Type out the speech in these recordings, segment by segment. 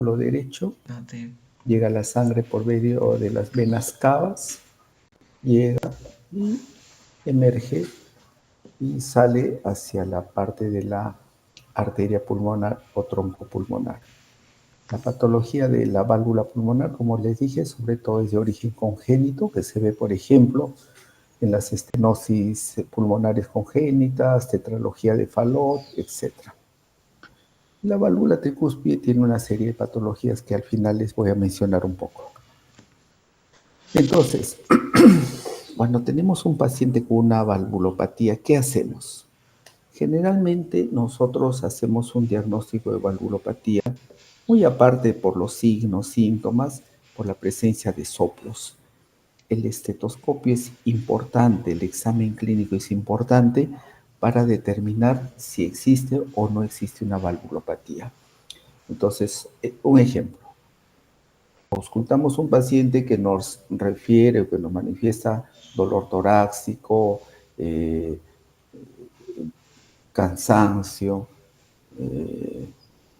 lo derecho, Date. llega la sangre por medio de las venas cavas, llega y emerge y sale hacia la parte de la arteria pulmonar o tronco pulmonar. La patología de la válvula pulmonar, como les dije, sobre todo es de origen congénito, que se ve, por ejemplo, en las estenosis pulmonares congénitas, tetralogía de Fallot, etc. La válvula tricúspide tiene una serie de patologías que al final les voy a mencionar un poco. Entonces, cuando tenemos un paciente con una valvulopatía, ¿qué hacemos? Generalmente nosotros hacemos un diagnóstico de valvulopatía, muy aparte por los signos, síntomas, por la presencia de soplos. El estetoscopio es importante, el examen clínico es importante para determinar si existe o no existe una valvulopatía. Entonces, un ejemplo. Auscultamos un paciente que nos refiere o que nos manifiesta dolor torácico, cansancio,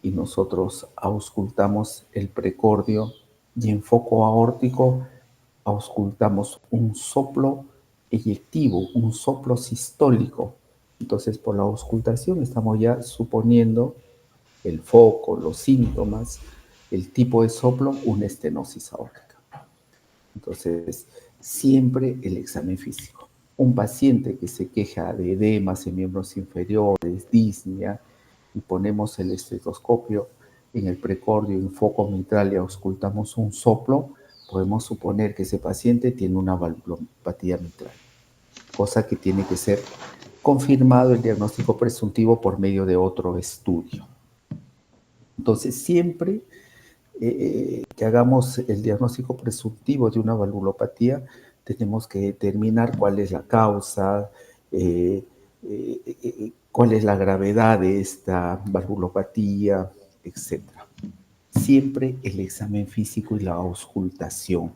y nosotros auscultamos el precordio y en foco aórtico auscultamos un soplo eyectivo, un soplo sistólico. Entonces, por la auscultación estamos ya suponiendo el foco, los síntomas, el tipo de soplo, una estenosis aórtica. Entonces, siempre el examen físico. Un paciente que se queja de edemas en miembros inferiores, disnea, y ponemos el estetoscopio en el precordio, en foco mitral y auscultamos un soplo, podemos suponer que ese paciente tiene una valvulopatía mitral, cosa que tiene que ser confirmado el diagnóstico presuntivo por medio de otro estudio. Entonces, siempre que hagamos el diagnóstico presuntivo de una valvulopatía, tenemos que determinar cuál es la causa, cuál es la gravedad de esta valvulopatía, etc. Siempre el examen físico y la auscultación.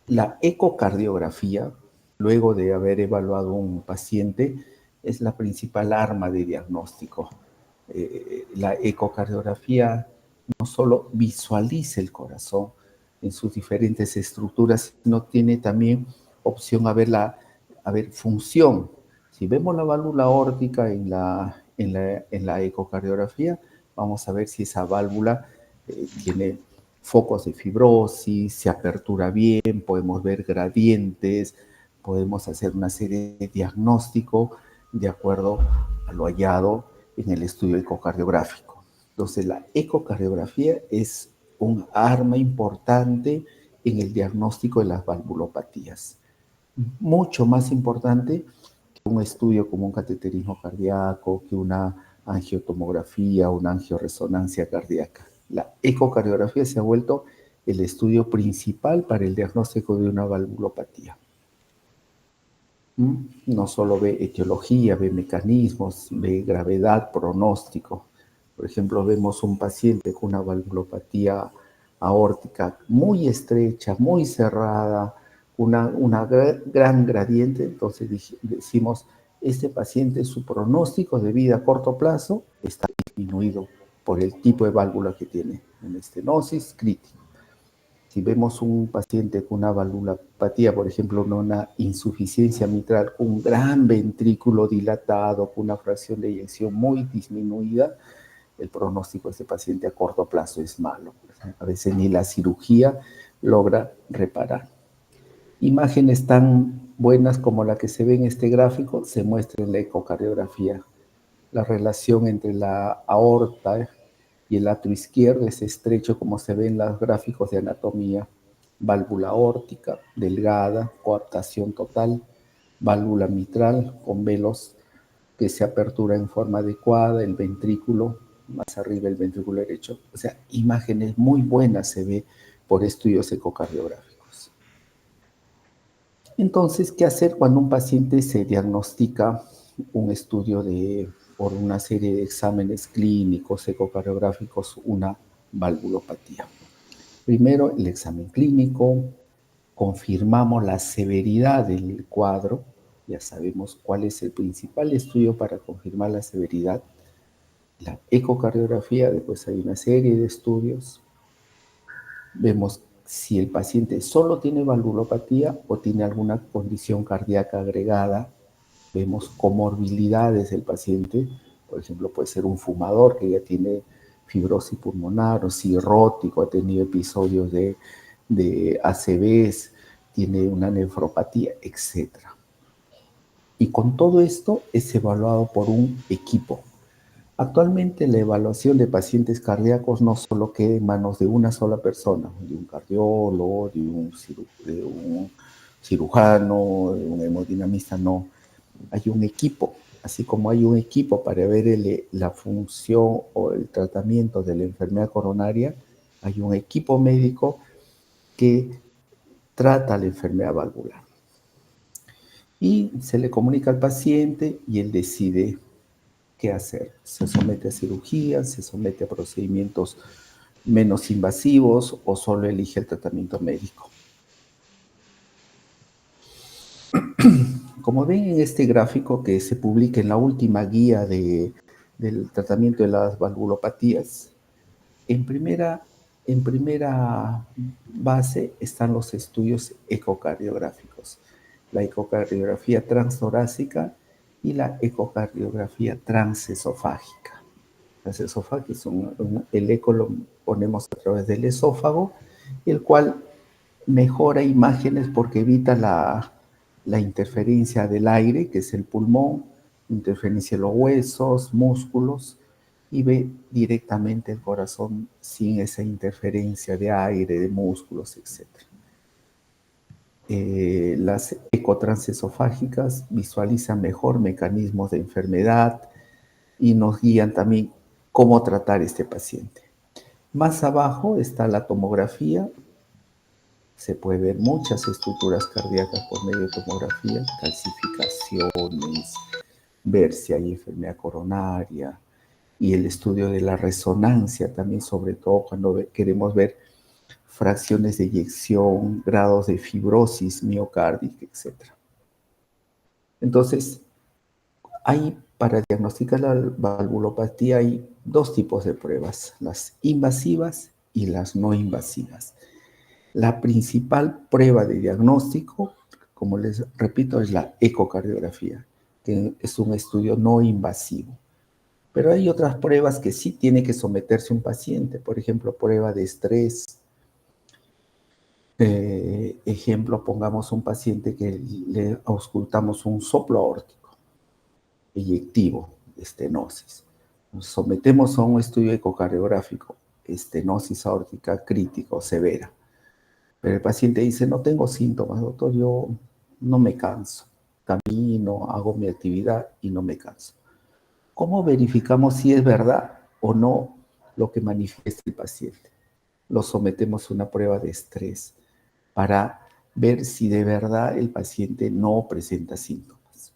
La ecocardiografía, luego de haber evaluado un paciente, es la principal arma de diagnóstico. La ecocardiografía no solo visualiza el corazón en sus diferentes estructuras, sino tiene también opción a ver función. Si vemos la válvula aórtica en la ecocardiografía, vamos a ver si esa válvula tiene focos de fibrosis, se apertura bien, podemos ver gradientes, podemos hacer una serie de diagnóstico de acuerdo a lo hallado en el estudio ecocardiográfico. Entonces, la ecocardiografía es un arma importante en el diagnóstico de las valvulopatías. Mucho más importante que un estudio como un cateterismo cardíaco, que una angiotomografía, una angioresonancia cardíaca. La ecocardiografía se ha vuelto el estudio principal para el diagnóstico de una valvulopatía. No solo ve etiología, ve mecanismos, ve gravedad, pronóstico. Por ejemplo, vemos un paciente con una valvulopatía aórtica muy estrecha, muy cerrada, una gran gradiente, entonces decimos, este paciente, su pronóstico de vida a corto plazo está disminuido por el tipo de válvula que tiene, una estenosis crítica. Si vemos un paciente con una valvulopatía, por ejemplo, una insuficiencia mitral, un gran ventrículo dilatado, con una fracción de eyección muy disminuida, el pronóstico de ese paciente a corto plazo es malo. A veces ni la cirugía logra reparar. Imágenes tan buenas como la que se ve en este gráfico se muestra en la ecocardiografía. La relación entre la aorta y el atrio izquierdo es estrecho como se ve en los gráficos de anatomía. Válvula aórtica, delgada, coaptación total, válvula mitral con velos que se apertura en forma adecuada, el ventrículo, más arriba el ventrículo derecho. O sea, imágenes muy buenas se ve por estudios ecocardiográficos. Entonces, ¿qué hacer cuando un paciente se diagnostica un estudio por una serie de exámenes clínicos, ecocardiográficos, una valvulopatía? Primero, el examen clínico, confirmamos la severidad del cuadro, ya sabemos cuál es el principal estudio para confirmar la severidad. La ecocardiografía, después hay una serie de estudios. Vemos si el paciente solo tiene valvulopatía o tiene alguna condición cardíaca agregada. Vemos comorbilidades del paciente. Por ejemplo, puede ser un fumador que ya tiene fibrosis pulmonar o cirrótico, ha tenido episodios de ACVs, tiene una nefropatía, etc. Y con todo esto es evaluado por un equipo. Actualmente la evaluación de pacientes cardíacos no solo queda en manos de una sola persona, de un cardiólogo, de un cirujano, de un hemodinamista, no. Hay un equipo, así como hay un equipo para ver la función o el tratamiento de la enfermedad coronaria, hay un equipo médico que trata la enfermedad valvular. Y se le comunica al paciente y él decide qué hacer. Se somete a cirugía, se somete a procedimientos menos invasivos o solo elige el tratamiento médico. Como ven en este gráfico que se publica en la última guía del tratamiento de las valvulopatías, en primera base están los estudios ecocardiográficos, la ecocardiografía transtorácica y la ecocardiografía transesofágica. Las esofágicas, el eco lo ponemos a través del esófago, el cual mejora imágenes porque evita la interferencia del aire, que es el pulmón, interferencia de los huesos, músculos, y ve directamente el corazón sin esa interferencia de aire, de músculos, etc. Las ecotransesofágicas visualizan mejor mecanismos de enfermedad y nos guían también cómo tratar este paciente. Más abajo está la tomografía. Se puede ver muchas estructuras cardíacas por medio de tomografía, calcificaciones, ver si hay enfermedad coronaria y el estudio de la resonancia también, sobre todo cuando queremos ver fracciones de eyección, grados de fibrosis miocárdica, etc. Entonces, para diagnosticar la valvulopatía hay dos tipos de pruebas, las invasivas y las no invasivas. La principal prueba de diagnóstico, como les repito, es la ecocardiografía, que es un estudio no invasivo. Pero hay otras pruebas que sí tiene que someterse un paciente, por ejemplo, prueba de estrés. Ejemplo, pongamos un paciente que le auscultamos un soplo aórtico eyectivo, estenosis. Nos sometemos a un estudio ecocardiográfico, estenosis aórtica crítica o severa. Pero el paciente dice, no tengo síntomas, doctor, yo no me canso. Camino, hago mi actividad y no me canso. ¿Cómo verificamos si es verdad o no lo que manifiesta el paciente? Lo sometemos a una prueba de estrés para ver si de verdad el paciente no presenta síntomas.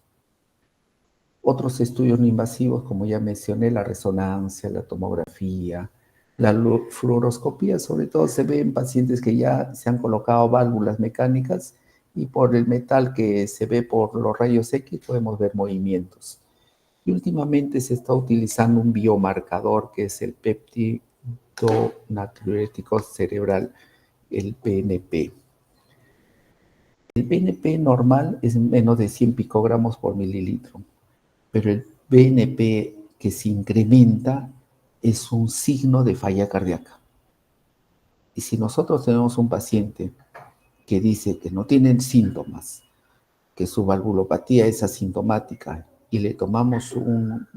Otros estudios no invasivos, como ya mencioné, la resonancia, la tomografía, la fluoroscopía, sobre todo se ve en pacientes que ya se han colocado válvulas mecánicas y por el metal que se ve por los rayos X podemos ver movimientos. Y últimamente se está utilizando un biomarcador que es el péptido natriurético cerebral, el PNP. El PNP normal es menos de 100 picogramos por mililitro, pero el PNP que se incrementa es un signo de falla cardíaca. Y si nosotros tenemos un paciente que dice que no tiene síntomas, que su valvulopatía es asintomática y le tomamos un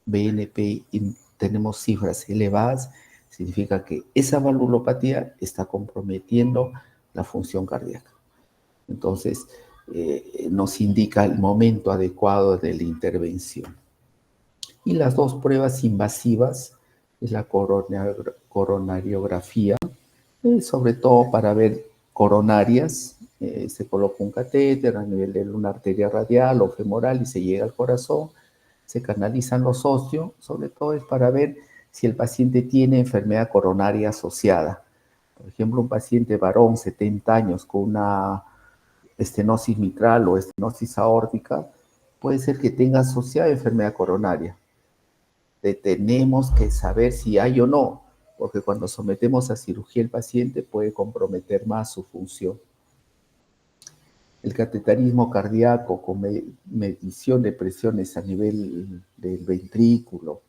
BNP y tenemos cifras elevadas, significa que esa valvulopatía está comprometiendo la función cardíaca. Entonces, nos indica el momento adecuado de la intervención. Y las dos pruebas invasivas es la coronariografía, sobre todo para ver coronarias. Se coloca un catéter a nivel de una arteria radial o femoral y se llega al corazón. Se canalizan los óseos, sobre todo es para ver si el paciente tiene enfermedad coronaria asociada. Por ejemplo, un paciente varón, 70 años, con una estenosis mitral o estenosis aórtica, puede ser que tenga asociada enfermedad coronaria. tenemos que saber si hay o no, porque cuando sometemos a cirugía el paciente puede comprometer más su función. El cateterismo cardíaco con medición de presiones a nivel del ventrículo,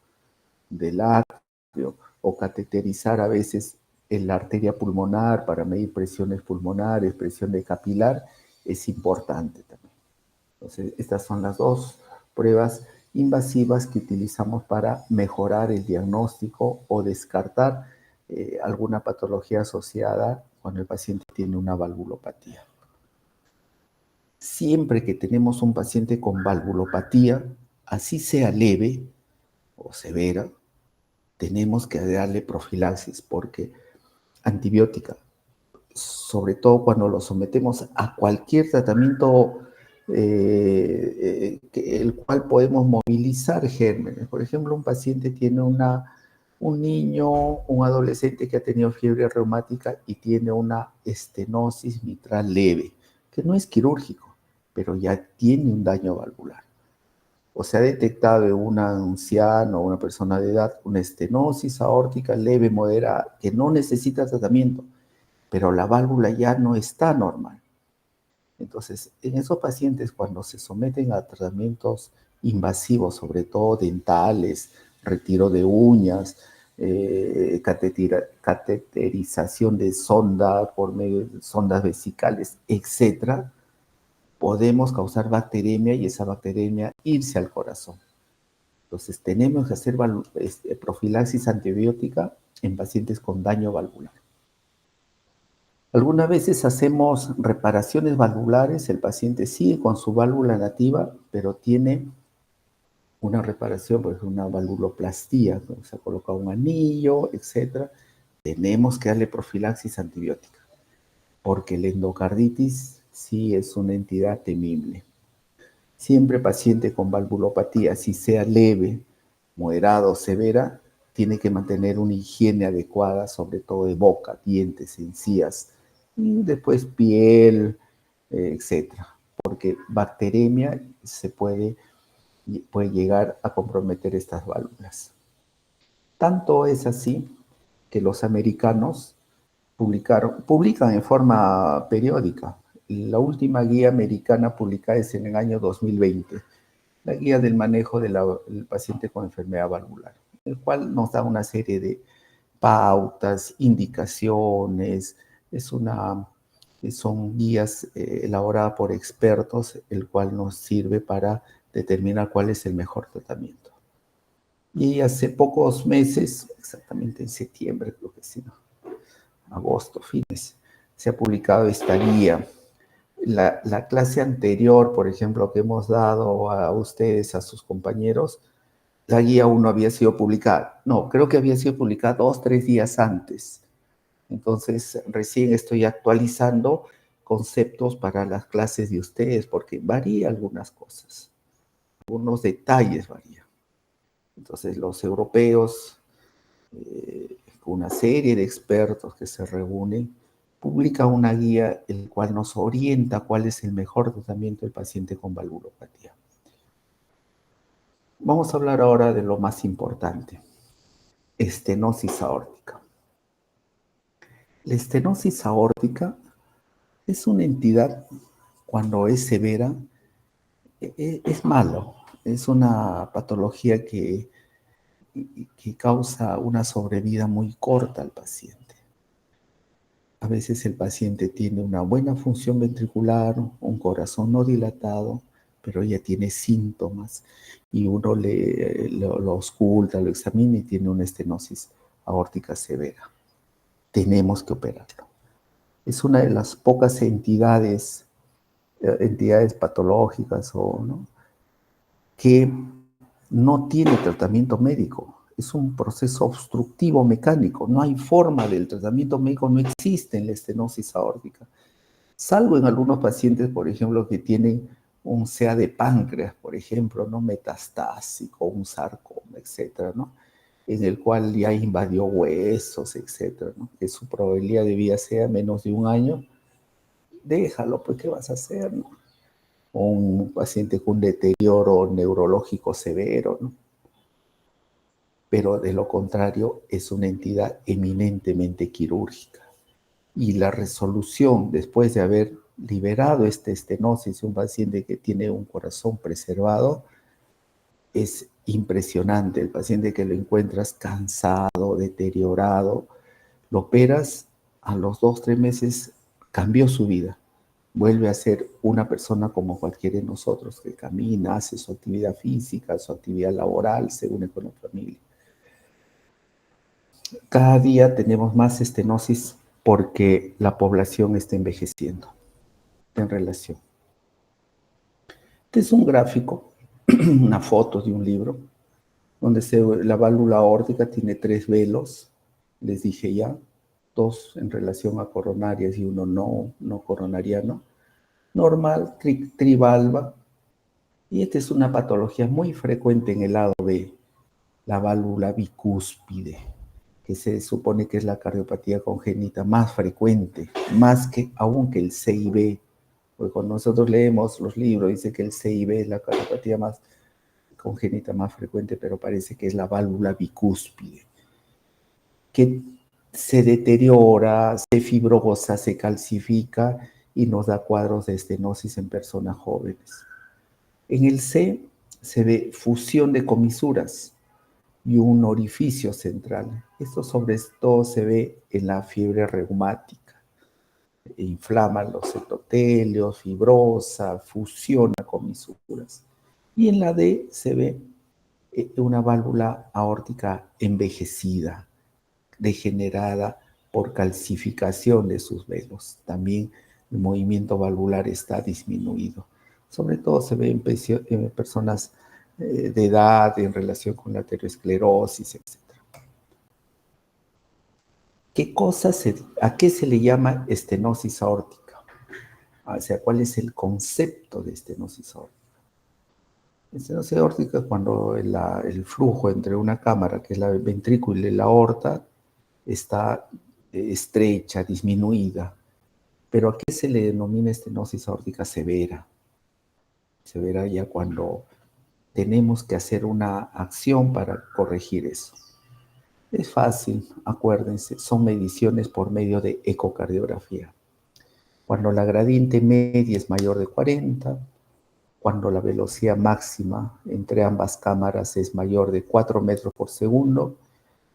del atrio, o cateterizar a veces en la arteria pulmonar para medir presiones pulmonares, presión de capilar, es importante también. Entonces, estas son las dos pruebas invasivas que utilizamos para mejorar el diagnóstico o descartar alguna patología asociada cuando el paciente tiene una valvulopatía. Siempre que tenemos un paciente con valvulopatía, así sea leve o severa, tenemos que darle profilaxis porque antibiótica, sobre todo cuando lo sometemos a cualquier tratamiento el cual podemos movilizar gérmenes. Por ejemplo, un paciente tiene un niño, un adolescente que ha tenido fiebre reumática y tiene una estenosis mitral leve, que no es quirúrgico, pero ya tiene un daño valvular. O se ha detectado en un anciano o una persona de edad una estenosis aórtica leve, moderada, que no necesita tratamiento, pero la válvula ya no está normal. Entonces, en esos pacientes, cuando se someten a tratamientos invasivos, sobre todo dentales, retiro de uñas, cateterización de sonda por medio de sondas vesicales, etc., podemos causar bacteremia y esa bacteremia irse al corazón. Entonces, tenemos que hacer profilaxis antibiótica en pacientes con daño valvular. Algunas veces hacemos reparaciones valvulares, el paciente sigue con su válvula nativa, pero tiene una reparación, por ejemplo, una valvuloplastía, se ha colocado un anillo, etc. Tenemos que darle profilaxis antibiótica, porque la endocarditis sí es una entidad temible. Siempre paciente con valvulopatía, si sea leve, moderada o severa, tiene que mantener una higiene adecuada, sobre todo de boca, dientes, encías, y después piel, etcétera, porque bacteremia puede llegar a comprometer estas válvulas. Tanto es así que los americanos publican en forma periódica. La última guía americana publicada es en el año 2020, la guía del manejo del paciente con enfermedad valvular, el cual nos da una serie de pautas, indicaciones, son guías elaboradas por expertos, el cual nos sirve para determinar cuál es el mejor tratamiento. Y hace pocos meses, exactamente en septiembre, creo que sí, ¿no? Agosto, fines, se ha publicado esta guía. La clase anterior, por ejemplo, que hemos dado a ustedes, a sus compañeros, la guía 1 había sido publicada. No, creo que había sido publicada 2 o 3 días antes. Entonces, recién estoy actualizando conceptos para las clases de ustedes, porque varía algunas cosas. Algunos detalles varían. Entonces, los europeos, una serie de expertos que se reúnen, publica una guía el cual nos orienta cuál es el mejor tratamiento del paciente con valvulopatía. Vamos a hablar ahora de lo más importante, estenosis aórtica. La estenosis aórtica es una entidad, cuando es severa, es malo, es una patología que causa una sobrevida muy corta al paciente. A veces el paciente tiene una buena función ventricular, un corazón no dilatado, pero ya tiene síntomas y uno lo ausculta, lo examina y tiene una estenosis aórtica severa. Tenemos que operarlo. Es una de las pocas entidades patológicas ¿no? que no tiene tratamiento médico. Es un proceso obstructivo mecánico. No hay forma del tratamiento médico, no existe en la estenosis aórtica. Salvo en algunos pacientes, por ejemplo, que tienen un CA de páncreas, por ejemplo, ¿no? Metastásico, un sarcoma, etcétera, ¿no? En el cual ya invadió huesos, etcétera, ¿no? Que su probabilidad de vida sea menos de 1 año. Déjalo, pues, ¿qué vas a hacer, no? Un paciente con deterioro neurológico severo, ¿no? pero de lo contrario es una entidad eminentemente quirúrgica. Y la resolución, después de haber liberado esta estenosis de un paciente que tiene un corazón preservado, es impresionante. El paciente que lo encuentras cansado, deteriorado, lo operas, a los 2, 3 meses cambió su vida. Vuelve a ser una persona como cualquiera de nosotros, que camina, hace su actividad física, su actividad laboral, se une con la familia. Cada día tenemos más estenosis porque la población está envejeciendo en relación. Este es un gráfico, una foto de un libro, donde la válvula aórtica tiene 3 velos, les dije ya, 2 en relación a coronarias y uno no coronariano. Normal, trivalva, y esta es una patología muy frecuente en el lado B, la válvula bicúspide, que se supone que es la cardiopatía congénita más frecuente, más que aún que el CIB, porque cuando nosotros leemos los libros dice que el CIB es la cardiopatía más congénita más frecuente, pero parece que es la válvula bicúspide, que se deteriora, se fibrosa, se calcifica y nos da cuadros de estenosis en personas jóvenes. En el C se ve fusión de comisuras y un orificio central. Esto sobre todo se ve en la fiebre reumática. Inflaman los endotelios, fibrosa, fusiona comisuras. Y en la D se ve una válvula aórtica envejecida, degenerada por calcificación de sus velos. También el movimiento valvular está disminuido. Sobre todo se ve en personas de edad en relación con la aterosclerosis, etc. ¿A qué se le llama estenosis aórtica? O sea, ¿cuál es el concepto de estenosis aórtica? Estenosis aórtica es cuando el flujo entre una cámara, que es la ventrícula y la aorta, está estrecha, disminuida. Pero ¿a qué se le denomina estenosis aórtica severa? Severa ya cuando tenemos que hacer una acción para corregir eso. Es fácil, acuérdense, son mediciones por medio de ecocardiografía. Cuando la gradiente media es mayor de 40, cuando la velocidad máxima entre ambas cámaras es mayor de 4 metros por segundo,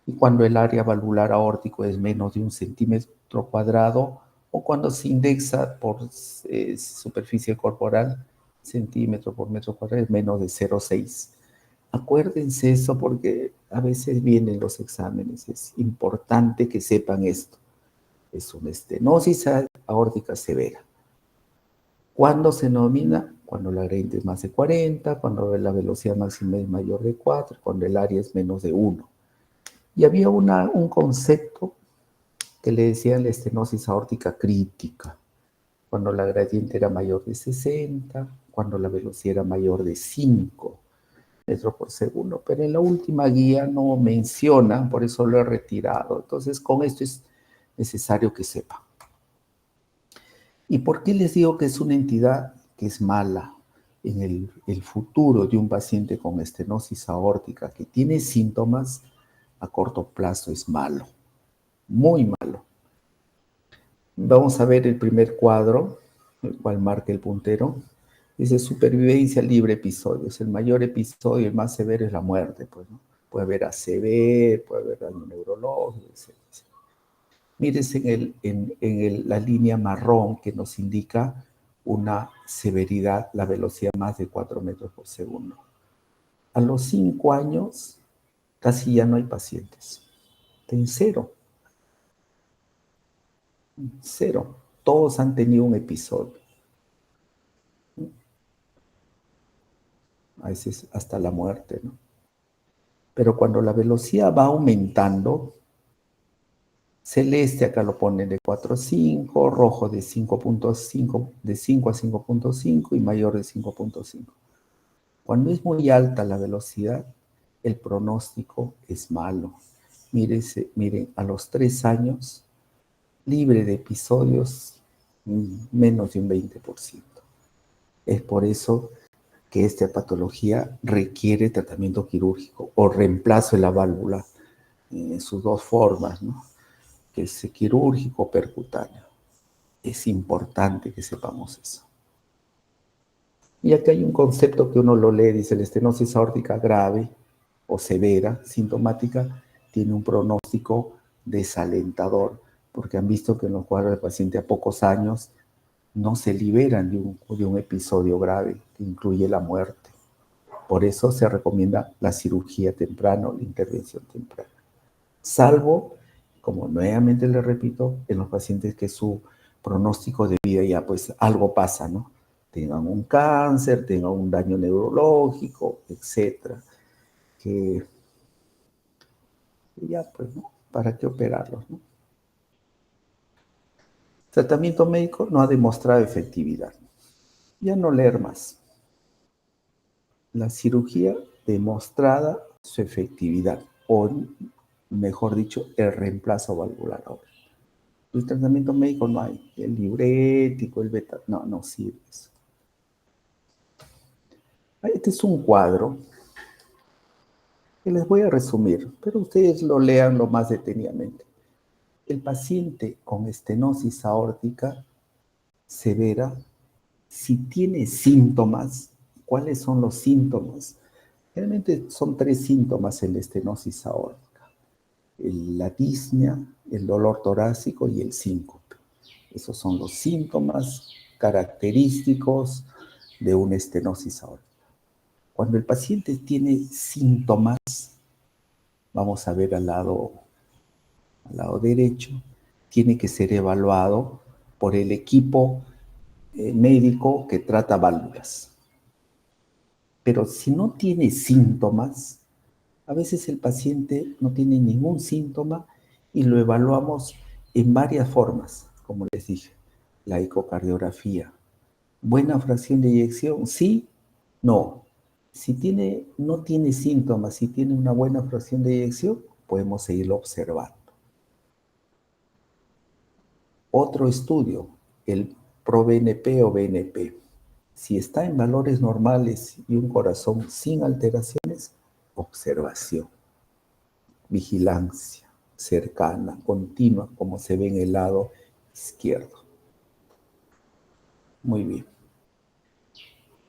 y cuando el área valvular aórtico es menos de 1 centímetro cuadrado, o cuando se indexa por superficie corporal, centímetro por metro cuadrado, es menos de 0,6. Acuérdense eso porque a veces vienen los exámenes, es importante que sepan esto. Es una estenosis aórtica severa. ¿Cuándo se denomina? Cuando la gradiente es más de 40, cuando la velocidad máxima es mayor de 4, cuando el área es menos de 1. Y había un concepto que le decían la estenosis aórtica crítica, cuando la gradiente era mayor de 60, cuando la velocidad era mayor de 5 metros por segundo, pero en la última guía no mencionan, por eso lo he retirado. Entonces, con esto es necesario que sepan. ¿Y por qué les digo que es una entidad que es mala? En el futuro de un paciente con estenosis aórtica que tiene síntomas, a corto plazo es malo, muy malo. Vamos a ver el primer cuadro, el cual marca el puntero. Dice supervivencia libre episodios. El mayor episodio, el más severo, es la muerte, pues, ¿no? Puede haber ACV, puede haber daño neurológico, etc. Mírense la línea marrón que nos indica una severidad, la velocidad más de 4 metros por segundo. A los 5 años casi ya no hay pacientes. En cero. Cero. Todos han tenido un episodio. A veces hasta la muerte, ¿no? Pero cuando la velocidad va aumentando, celeste acá lo ponen de 4,5, rojo de 5,5, de 5 a 5,5 y mayor de 5,5. Cuando es muy alta la velocidad, el pronóstico es malo. Miren, a los 3 años, libre de episodios, menos de un 20%. Es por eso que esta patología requiere tratamiento quirúrgico o reemplazo de la válvula en sus dos formas, ¿no? Que es quirúrgico o percutáneo. Es importante que sepamos eso. Y aquí hay un concepto que uno lo lee, dice la estenosis aórtica grave o severa, sintomática, tiene un pronóstico desalentador, porque han visto que en los cuadros del paciente a pocos años no se liberan de un episodio grave que incluye la muerte. Por eso se recomienda la cirugía temprana o la intervención temprana. Salvo, como nuevamente le repito, en los pacientes que su pronóstico de vida ya pues algo pasa, ¿no? Tengan un cáncer, tengan un daño neurológico, etcétera, que ya pues, ¿no? ¿Para qué operarlos, no? Tratamiento médico no ha demostrado efectividad. Ya no leer más. La cirugía demostrada su efectividad, o mejor dicho, el reemplazo valvular ahora. El tratamiento médico no hay. El diurético, el beta, no sirve eso. Este es un cuadro que les voy a resumir, pero ustedes lo lean lo más detenidamente. El paciente con estenosis aórtica severa, si tiene síntomas, ¿cuáles son los síntomas? Realmente son 3 síntomas en la estenosis aórtica: la disnea, el dolor torácico y el síncope. Esos son los síntomas característicos de una estenosis aórtica. Cuando el paciente tiene síntomas, vamos a ver al lado derecho, tiene que ser evaluado por el equipo médico que trata válvulas. Pero si no tiene síntomas, a veces el paciente no tiene ningún síntoma y lo evaluamos en varias formas, como les dije. La ecocardiografía. ¿Buena fracción de eyección? Sí, no. Si no tiene síntomas, si tiene una buena fracción de eyección, podemos seguirlo observando. Otro estudio, el ProBNP o BNP. Si está en valores normales y un corazón sin alteraciones, observación, vigilancia cercana, continua, como se ve en el lado izquierdo. Muy bien.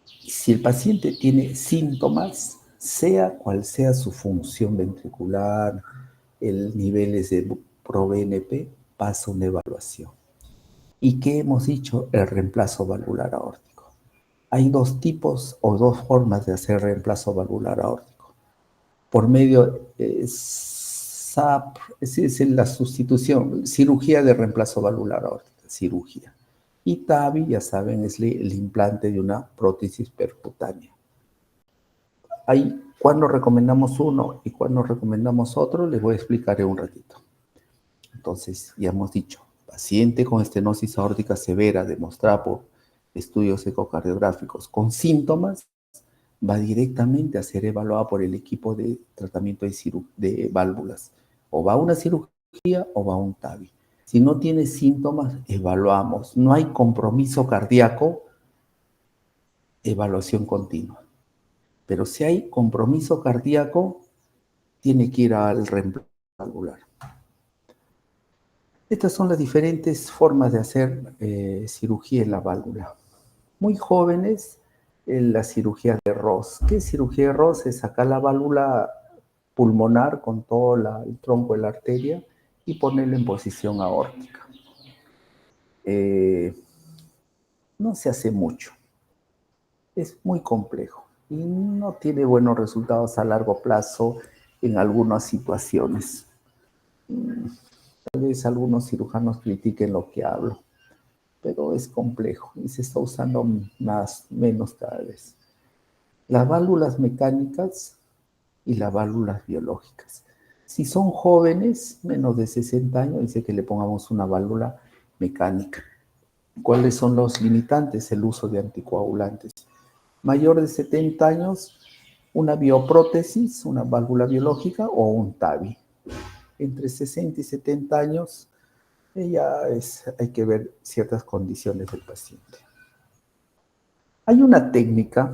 Si el paciente tiene síntomas, sea cual sea su función ventricular, el niveles de ProBNP, pasa una evaluación. ¿Y qué hemos dicho? El reemplazo valvular aórtico. Hay 2 tipos o 2 formas de hacer reemplazo valvular aórtico. Por medio SAP, es la sustitución, cirugía de reemplazo valvular aórtico, cirugía. Y TAVI, ya saben, es el implante de una prótesis percutánea. Cuando recomendamos uno y cuando recomendamos otro, les voy a explicar en un ratito. Entonces, ya hemos dicho, paciente con estenosis aórtica severa demostrada por estudios ecocardiográficos con síntomas, va directamente a ser evaluada por el equipo de tratamiento de válvulas. O va a una cirugía o va a un TAVI. Si no tiene síntomas, evaluamos. No hay compromiso cardíaco, evaluación continua. Pero si hay compromiso cardíaco, tiene que ir al reemplazo valvular. Estas son las diferentes formas de hacer cirugía en la válvula. Muy jóvenes, la cirugía de Ross. ¿Qué es cirugía de Ross? Es sacar la válvula pulmonar con todo el tronco de la arteria y ponerla en posición aórtica. No se hace mucho. Es muy complejo y no tiene buenos resultados a largo plazo en algunas situaciones. Tal vez algunos cirujanos critiquen lo que hablo, pero es complejo y se está usando menos cada vez. Las válvulas mecánicas y las válvulas biológicas. Si son jóvenes, menos de 60 años, dice que le pongamos una válvula mecánica. ¿Cuáles son los limitantes? El uso de anticoagulantes. Mayor de 70 años, una bioprótesis, una válvula biológica o un TAVI. Entre 60 y 70 años, hay que ver ciertas condiciones del paciente. Hay una técnica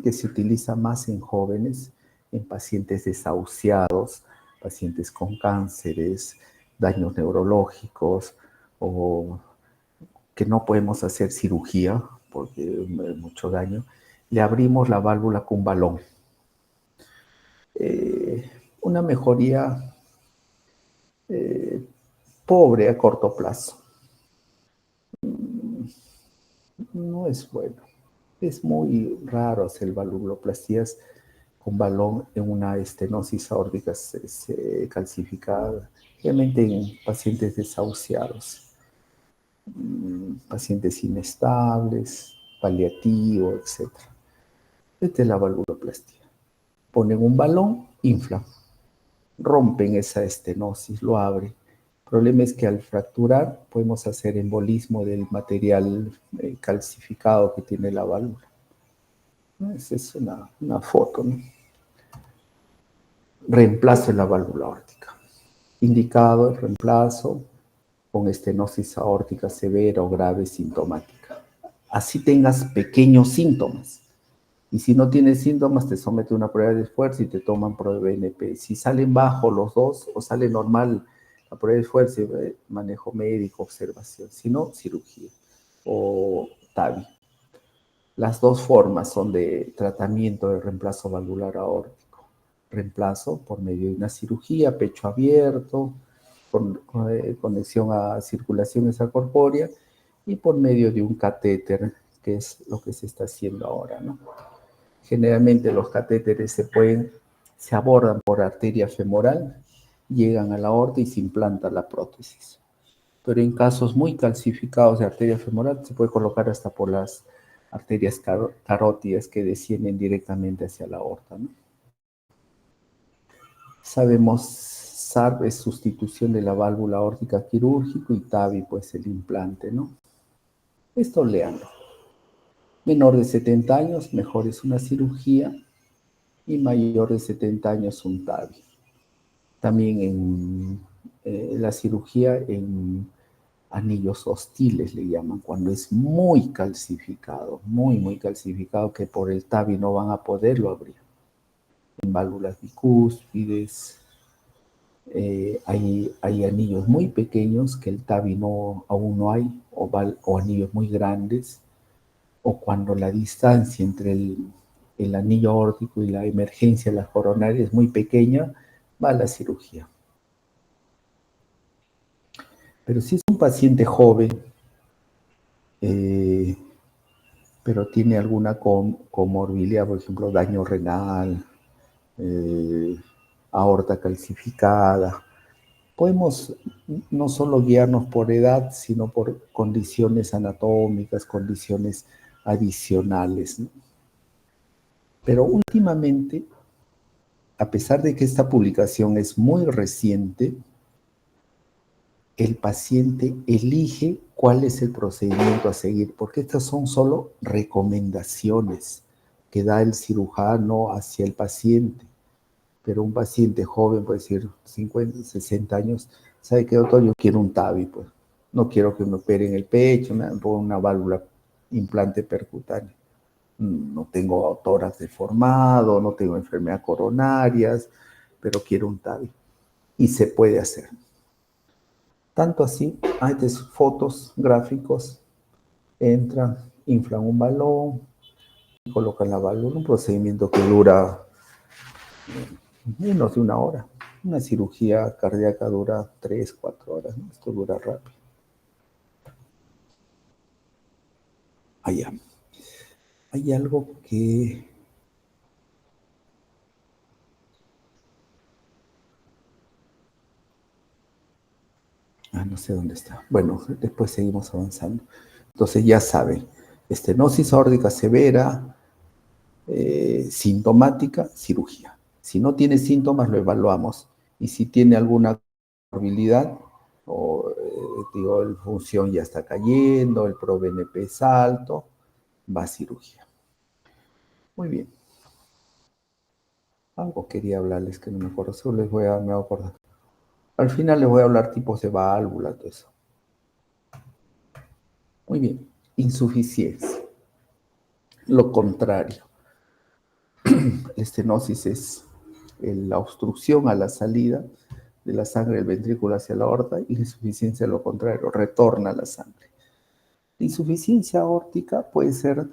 que se utiliza más en jóvenes, en pacientes desahuciados, pacientes con cánceres, daños neurológicos o que no podemos hacer cirugía porque hay mucho daño. Le abrimos la válvula con un balón. Una mejoría pobre a corto plazo. No es bueno. Es muy raro hacer valvuloplastías con balón en una estenosis aórtica calcificada, realmente en pacientes desahuciados, pacientes inestables, paliativo, etc. Esta es la valvuloplastía. Ponen un balón, inflan, rompen esa estenosis, lo abren. El problema es que al fracturar podemos hacer embolismo del material calcificado que tiene la válvula. Esa es una foto, ¿no? Reemplazo en la válvula aórtica. Indicado el reemplazo con estenosis aórtica severa o grave sintomática. Así tengas pequeños síntomas. Y si no tienes síntomas, te somete a una prueba de esfuerzo y te toman prueba de BNP. Si salen bajo los dos o sale normal la prueba de esfuerzo, manejo médico, observación. Si no, cirugía o TAVI. Las dos formas son de tratamiento de reemplazo valvular aórtico. Reemplazo por medio de una cirugía, pecho abierto, con conexión a circulación extracorpórea y por medio de un catéter, que es lo que se está haciendo ahora, ¿no? Generalmente los catéteres se abordan por arteria femoral, llegan a la aorta y se implanta la prótesis. Pero en casos muy calcificados de arteria femoral se puede colocar hasta por las arterias carótidas que descienden directamente hacia la aorta, ¿no? Sabemos, SARP es sustitución de la válvula aórtica quirúrgico y TAVI, pues el implante, ¿no? Esto leanlo. Menor de 70 años, mejor es una cirugía y mayor de 70 años un TAVI. También en la cirugía en anillos hostiles le llaman, cuando es muy calcificado, muy calcificado, que por el TAVI no van a poderlo abrir. En válvulas bicúspides, hay anillos muy pequeños que el TAVI aún no hay, o anillos muy grandes, o cuando la distancia entre el anillo aórtico y la emergencia de la coronaria es muy pequeña, va a la cirugía. Pero si es un paciente joven, pero tiene alguna comorbilidad, por ejemplo, daño renal, aorta calcificada, podemos no solo guiarnos por edad, sino por condiciones anatómicas, condiciones adicionales, ¿no? Pero últimamente, a pesar de que esta publicación es muy reciente, el paciente elige cuál es el procedimiento a seguir, porque estas son solo recomendaciones que da el cirujano hacia el paciente. Pero un paciente joven, puede decir 50, 60 años, ¿sabe qué, doctor? Yo quiero un TAVI, pues. No quiero que me operen el pecho, me pongan una válvula implante percutáneo. No tengo tórax deformado, no tengo enfermedad coronarias, pero quiero un TAVI. Y se puede hacer. Tanto así, hay fotos, gráficos, entran, inflan un balón, colocan la válvula, un procedimiento que dura menos de una hora. Una cirugía cardíaca dura 3, 4 horas, ¿no? Esto dura rápido. Allá. Hay algo que... no sé dónde está. Bueno, después seguimos avanzando. Entonces ya saben, estenosis aórtica severa, sintomática, cirugía. Si no tiene síntomas, lo evaluamos. Y si tiene alguna comorbilidad, o digo, la función ya está cayendo, el ProBNP es alto, va a cirugía. Muy bien. Algo quería hablarles que no me acuerdo, solo me voy a acordar. Al final les voy a hablar tipos de válvula, todo eso. Muy bien. Insuficiencia. Lo contrario. La estenosis es la obstrucción a la salida de la sangre del ventrículo hacia la aorta, y la insuficiencia, lo contrario, retorna la sangre. La insuficiencia aórtica puede ser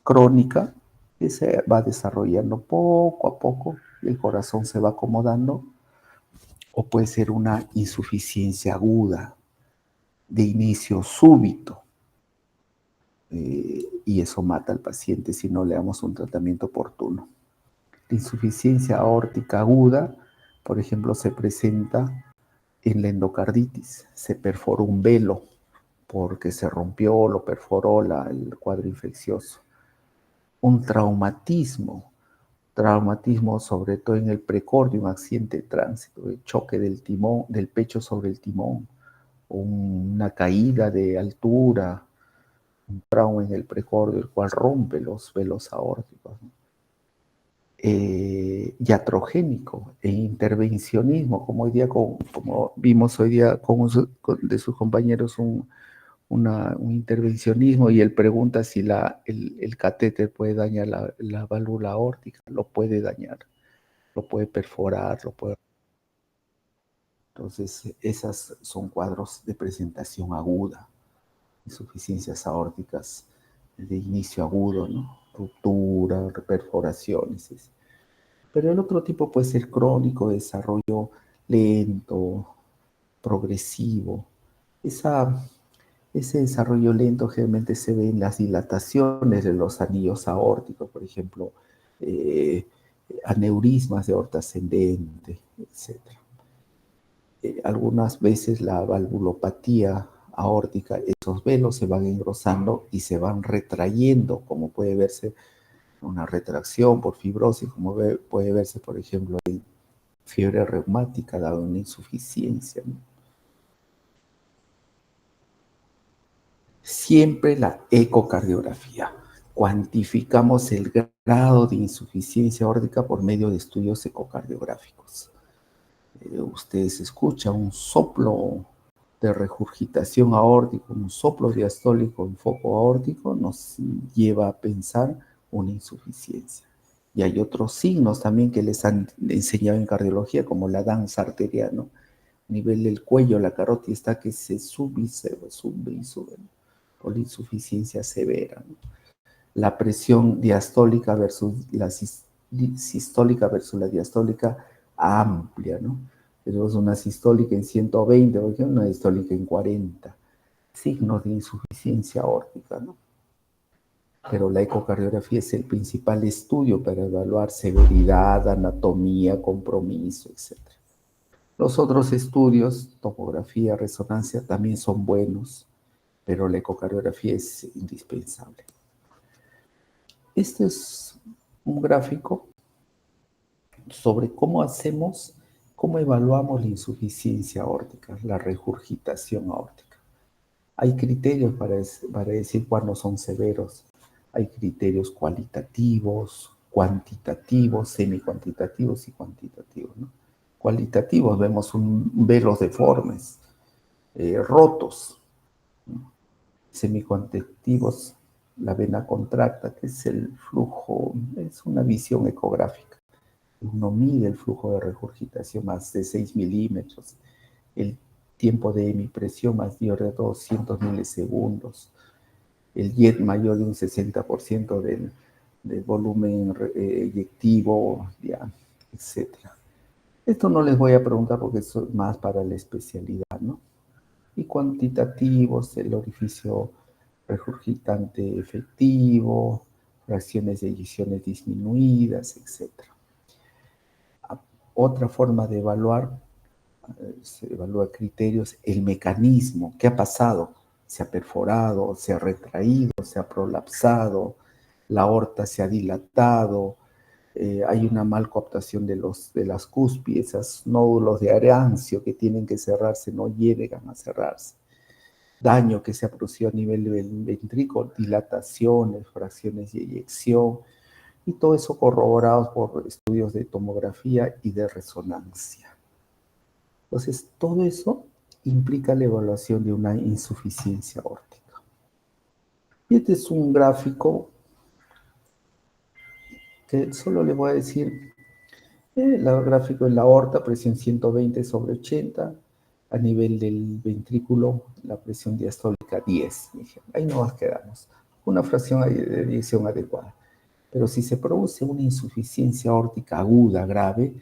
crónica, que se va desarrollando poco a poco, el corazón se va acomodando, o puede ser una insuficiencia aguda, de inicio súbito, y eso mata al paciente si no le damos un tratamiento oportuno. La insuficiencia aórtica aguda, por ejemplo, se presenta en la endocarditis. Se perforó un velo porque se rompió, lo perforó el cuadro infeccioso. Un traumatismo sobre todo en el precordio, un accidente de tránsito, el choque del timón, del pecho sobre el timón, una caída de altura, un trauma en el precordio, el cual rompe los velos aórticos, ¿no? Iatrogénico e intervencionismo, como hoy día, como vimos hoy día de sus compañeros, un intervencionismo, y él pregunta si el catéter puede dañar la válvula aórtica. Lo puede dañar, lo puede perforar, lo puede... Entonces, esas son cuadros de presentación aguda, insuficiencias aórticas de inicio agudo, ¿no? Ruptura, perforaciones. Pero el otro tipo puede ser crónico, desarrollo lento, progresivo. Ese desarrollo lento generalmente se ve en las dilataciones de los anillos aórticos, por ejemplo, aneurismas de aorta ascendente, etc. Algunas veces la valvulopatía aórtica, esos velos se van engrosando y se van retrayendo, como puede verse una retracción por fibrosis, como puede verse, por ejemplo, en fiebre reumática, dada una insuficiencia, ¿no? Siempre la ecocardiografía. Cuantificamos el grado de insuficiencia aórtica por medio de estudios ecocardiográficos. Ustedes escuchan un soplo de regurgitación aórtica, un soplo diastólico en foco aórtico, nos lleva a pensar una insuficiencia. Y hay otros signos también que les han enseñado en cardiología, como la danza arterial, ¿no? A nivel del cuello, la carótida está que se sube y sube, ¿no? Por la insuficiencia severa, ¿no? La presión diastólica versus la sistólica versus la diastólica amplia, ¿no? Tenemos una sistólica en 120, por ejemplo, una distólica en 40. Signos de insuficiencia aórtica, ¿no? Pero la ecocardiografía es el principal estudio para evaluar severidad, anatomía, compromiso, etc. Los otros estudios, tomografía, resonancia, también son buenos, pero la ecocardiografía es indispensable. Este es un gráfico sobre cómo evaluamos la insuficiencia aórtica, la regurgitación aórtica. Hay criterios para decir cuándo son severos. Hay criterios cualitativos, cuantitativos, semicuantitativos y cuantitativos, ¿no? Cualitativos, vemos velos deformes, rotos, ¿no? Semicuantitativos, la vena contracta, que es el flujo, es una visión ecográfica. Uno mide el flujo de regurgitación más de 6 milímetros, el tiempo de hemipresión mayor de 200 milisegundos, el jet mayor de un 60% del volumen eyectivo, ya, etc. Esto no les voy a preguntar porque es más para la especialidad, ¿no? Y cuantitativos, el orificio regurgitante efectivo, fracciones de eyecciones disminuidas, etc. Otra forma de evaluar, se evalúa criterios, el mecanismo, ¿qué ha pasado? ¿Se ha perforado, se ha retraído, se ha prolapsado, la aorta se ha dilatado, hay una mal coaptación de las cúspides, esos nódulos de Arancio que tienen que cerrarse no llegan a cerrarse, daño que se ha producido a nivel del ventrículo, dilataciones, fracciones de eyección, y todo eso corroborado por estudios de tomografía y de resonancia. Entonces, todo eso implica la evaluación de una insuficiencia aórtica. Y este es un gráfico que solo le voy a decir, el gráfico en la aorta, presión 120/80, a nivel del ventrículo, la presión diastólica 10. Dije, ahí nos quedamos. Una fracción de dirección adecuada. Pero si se produce una insuficiencia aórtica aguda grave,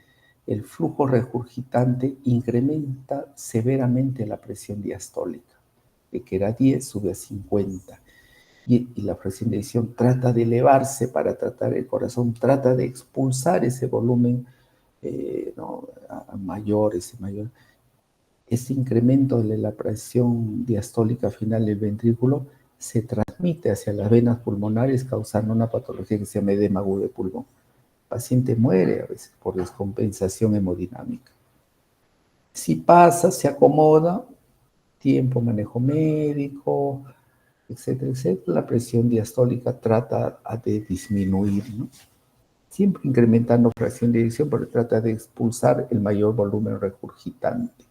el flujo regurgitante incrementa severamente la presión diastólica, que era 10 sube a 50. Y la fracción de eyección trata de elevarse para tratar, el corazón trata de expulsar ese volumen ¿no? a mayor, ese mayor. Ese incremento de la presión diastólica final del ventrículo se transmite hacia las venas pulmonares causando una patología que se llama edema agudo de pulmón. El paciente muere a veces por descompensación hemodinámica. Si pasa, se acomoda, tiempo, manejo médico, etcétera, etcétera, la presión diastólica trata de disminuir, ¿no? Siempre incrementando fracción de eyección, pero trata de expulsar el mayor volumen regurgitante.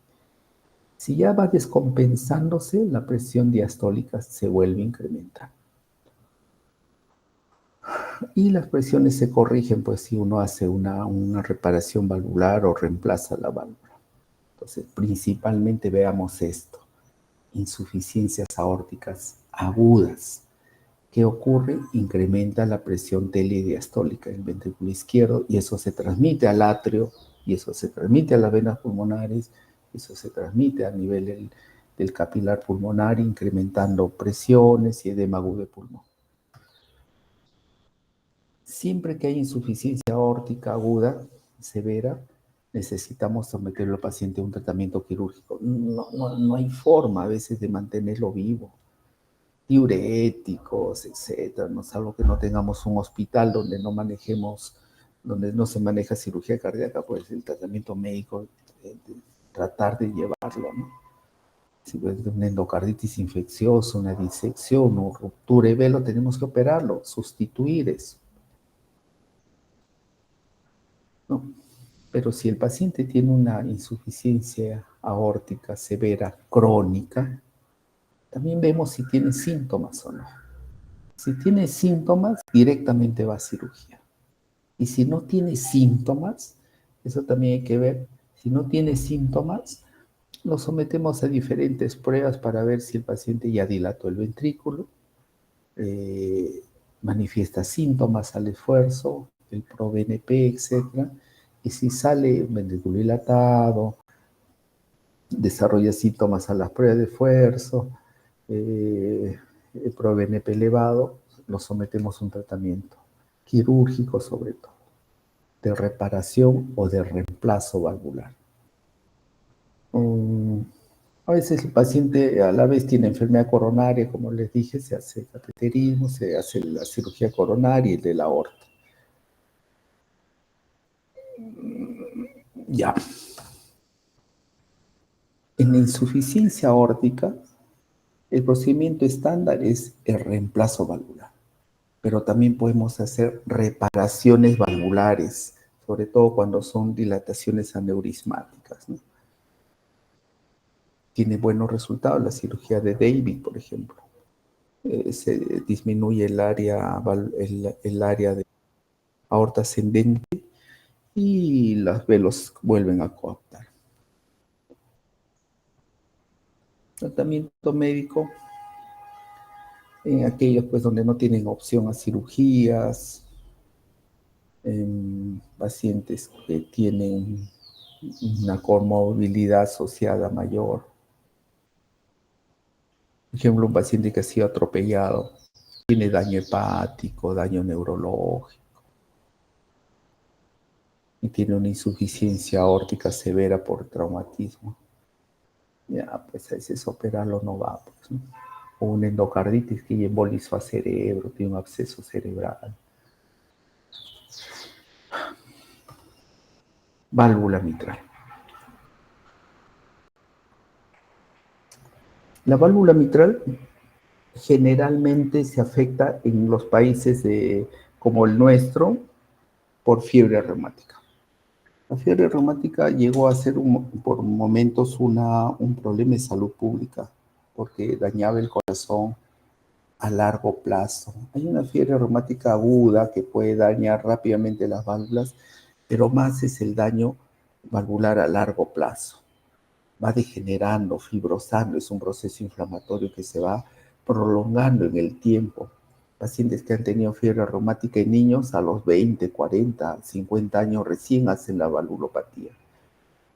Si ya va descompensándose, la presión diastólica se vuelve a incrementar. Y las presiones se corrigen, pues, si uno hace una reparación valvular o reemplaza la válvula. Entonces, principalmente veamos esto: insuficiencias aórticas agudas. ¿Qué ocurre? Incrementa la presión telediastólica en el ventrículo izquierdo y eso se transmite al atrio y eso se transmite a las venas pulmonares, eso se transmite a nivel del capilar pulmonar, incrementando presiones y edema agudo de pulmón. Siempre que hay insuficiencia aórtica aguda, severa, necesitamos someter al paciente a un tratamiento quirúrgico. No hay forma a veces de mantenerlo vivo. Diuréticos, etcétera, no salvo que no tengamos un hospital donde no manejemos, donde no se maneja cirugía cardíaca, pues el tratamiento médico, tratar de llevarlo, ¿no? Si es una endocarditis infecciosa, una disección o ruptura de velo, tenemos que operarlo, sustituir eso, ¿no? Pero si el paciente tiene una insuficiencia aórtica severa crónica, también vemos si tiene síntomas o no. Si tiene síntomas, directamente va a cirugía. Y si no tiene síntomas, eso también hay que ver. Si no tiene síntomas, lo sometemos a diferentes pruebas para ver si el paciente ya dilató el ventrículo, manifiesta síntomas al esfuerzo, el ProBNP, etc. Y si sale un ventrículo dilatado, desarrolla síntomas a las pruebas de esfuerzo, el ProBNP elevado, lo sometemos a un tratamiento quirúrgico sobre todo, de reparación o de reemplazo valvular. A veces el paciente a la vez tiene enfermedad coronaria, como les dije, se hace cateterismo, se hace la cirugía coronaria y de la aorta. Ya. En la insuficiencia aórtica, el procedimiento estándar es el reemplazo valvular, pero también podemos hacer reparaciones valvulares, sobre todo cuando son dilataciones aneurismáticas, ¿no? Tiene buenos resultados la cirugía de David, por ejemplo. Se disminuye el área de aorta ascendente y los velos vuelven a coaptar. Tratamiento médico en aquellos pues donde no tienen opción a cirugías, en pacientes que tienen una comorbilidad asociada mayor. Por ejemplo, un paciente que ha sido atropellado, tiene daño hepático, daño neurológico, y tiene una insuficiencia aórtica severa por traumatismo. Ya, pues a veces operarlo no va, pues, ¿no? O una endocarditis que embolizó a cerebro, tiene un absceso cerebral. Válvula mitral. La válvula mitral generalmente se afecta en los países como el nuestro por fiebre reumática. La fiebre reumática llegó a ser por momentos un problema de salud pública porque dañaba el corazón a largo plazo. Hay una fiebre reumática aguda que puede dañar rápidamente las válvulas, pero más es el daño valvular a largo plazo. Va degenerando, fibrosando, es un proceso inflamatorio que se va prolongando en el tiempo. Pacientes que han tenido fiebre reumática en niños a los 20, 40, 50 años recién hacen la valvulopatía.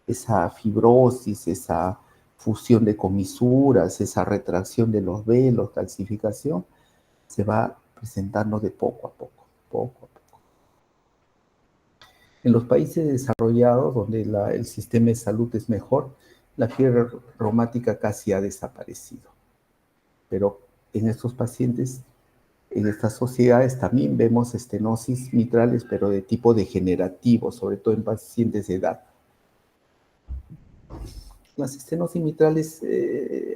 Esa fibrosis, esa fusión de comisuras, esa retracción de los velos, calcificación, se va presentando de poco a poco, poco a poco. En los países desarrollados, donde el sistema de salud es mejor, la fiebre reumática casi ha desaparecido. Pero en estos pacientes, en estas sociedades, también vemos estenosis mitrales, pero de tipo degenerativo, sobre todo en pacientes de edad. Las estenosis mitrales,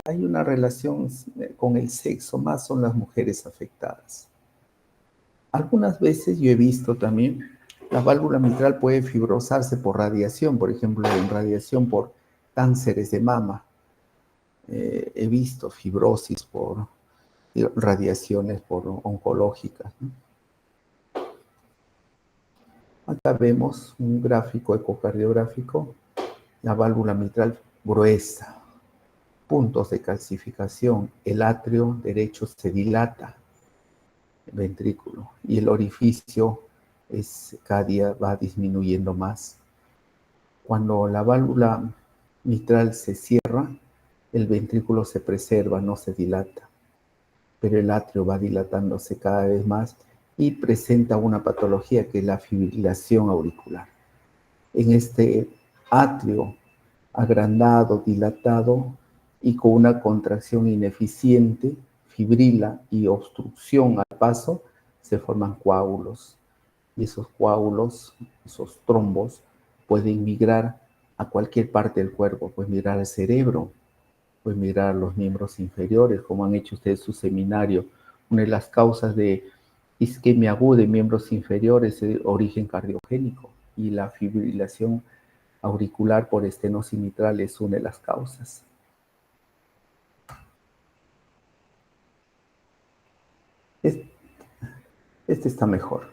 hay una relación con el sexo, más son las mujeres afectadas. Algunas veces yo he visto también, la válvula mitral puede fibrosarse por radiación, por ejemplo, en radiación por cánceres de mama. He visto fibrosis por radiaciones por oncológicas, ¿no? Acá vemos un gráfico ecocardiográfico, la válvula mitral gruesa, puntos de calcificación, el atrio derecho se dilata, el ventrículo, y el orificio cada día va disminuyendo más. Cuando la válvula mitral se cierra, el ventrículo se preserva, no se dilata, pero el atrio va dilatándose cada vez más y presenta una patología que es la fibrilación auricular. En este atrio agrandado, dilatado y con una contracción ineficiente, fibrila y obstrucción al paso, se forman coágulos. Y esos coágulos, esos trombos, pueden migrar a cualquier parte del cuerpo, pueden migrar al cerebro, pueden migrar a los miembros inferiores, como han hecho ustedes su seminario. Una de las causas de isquemia aguda en miembros inferiores es origen cardiogénico, y la fibrilación auricular por estenosis mitral es una de las causas. Este está mejor.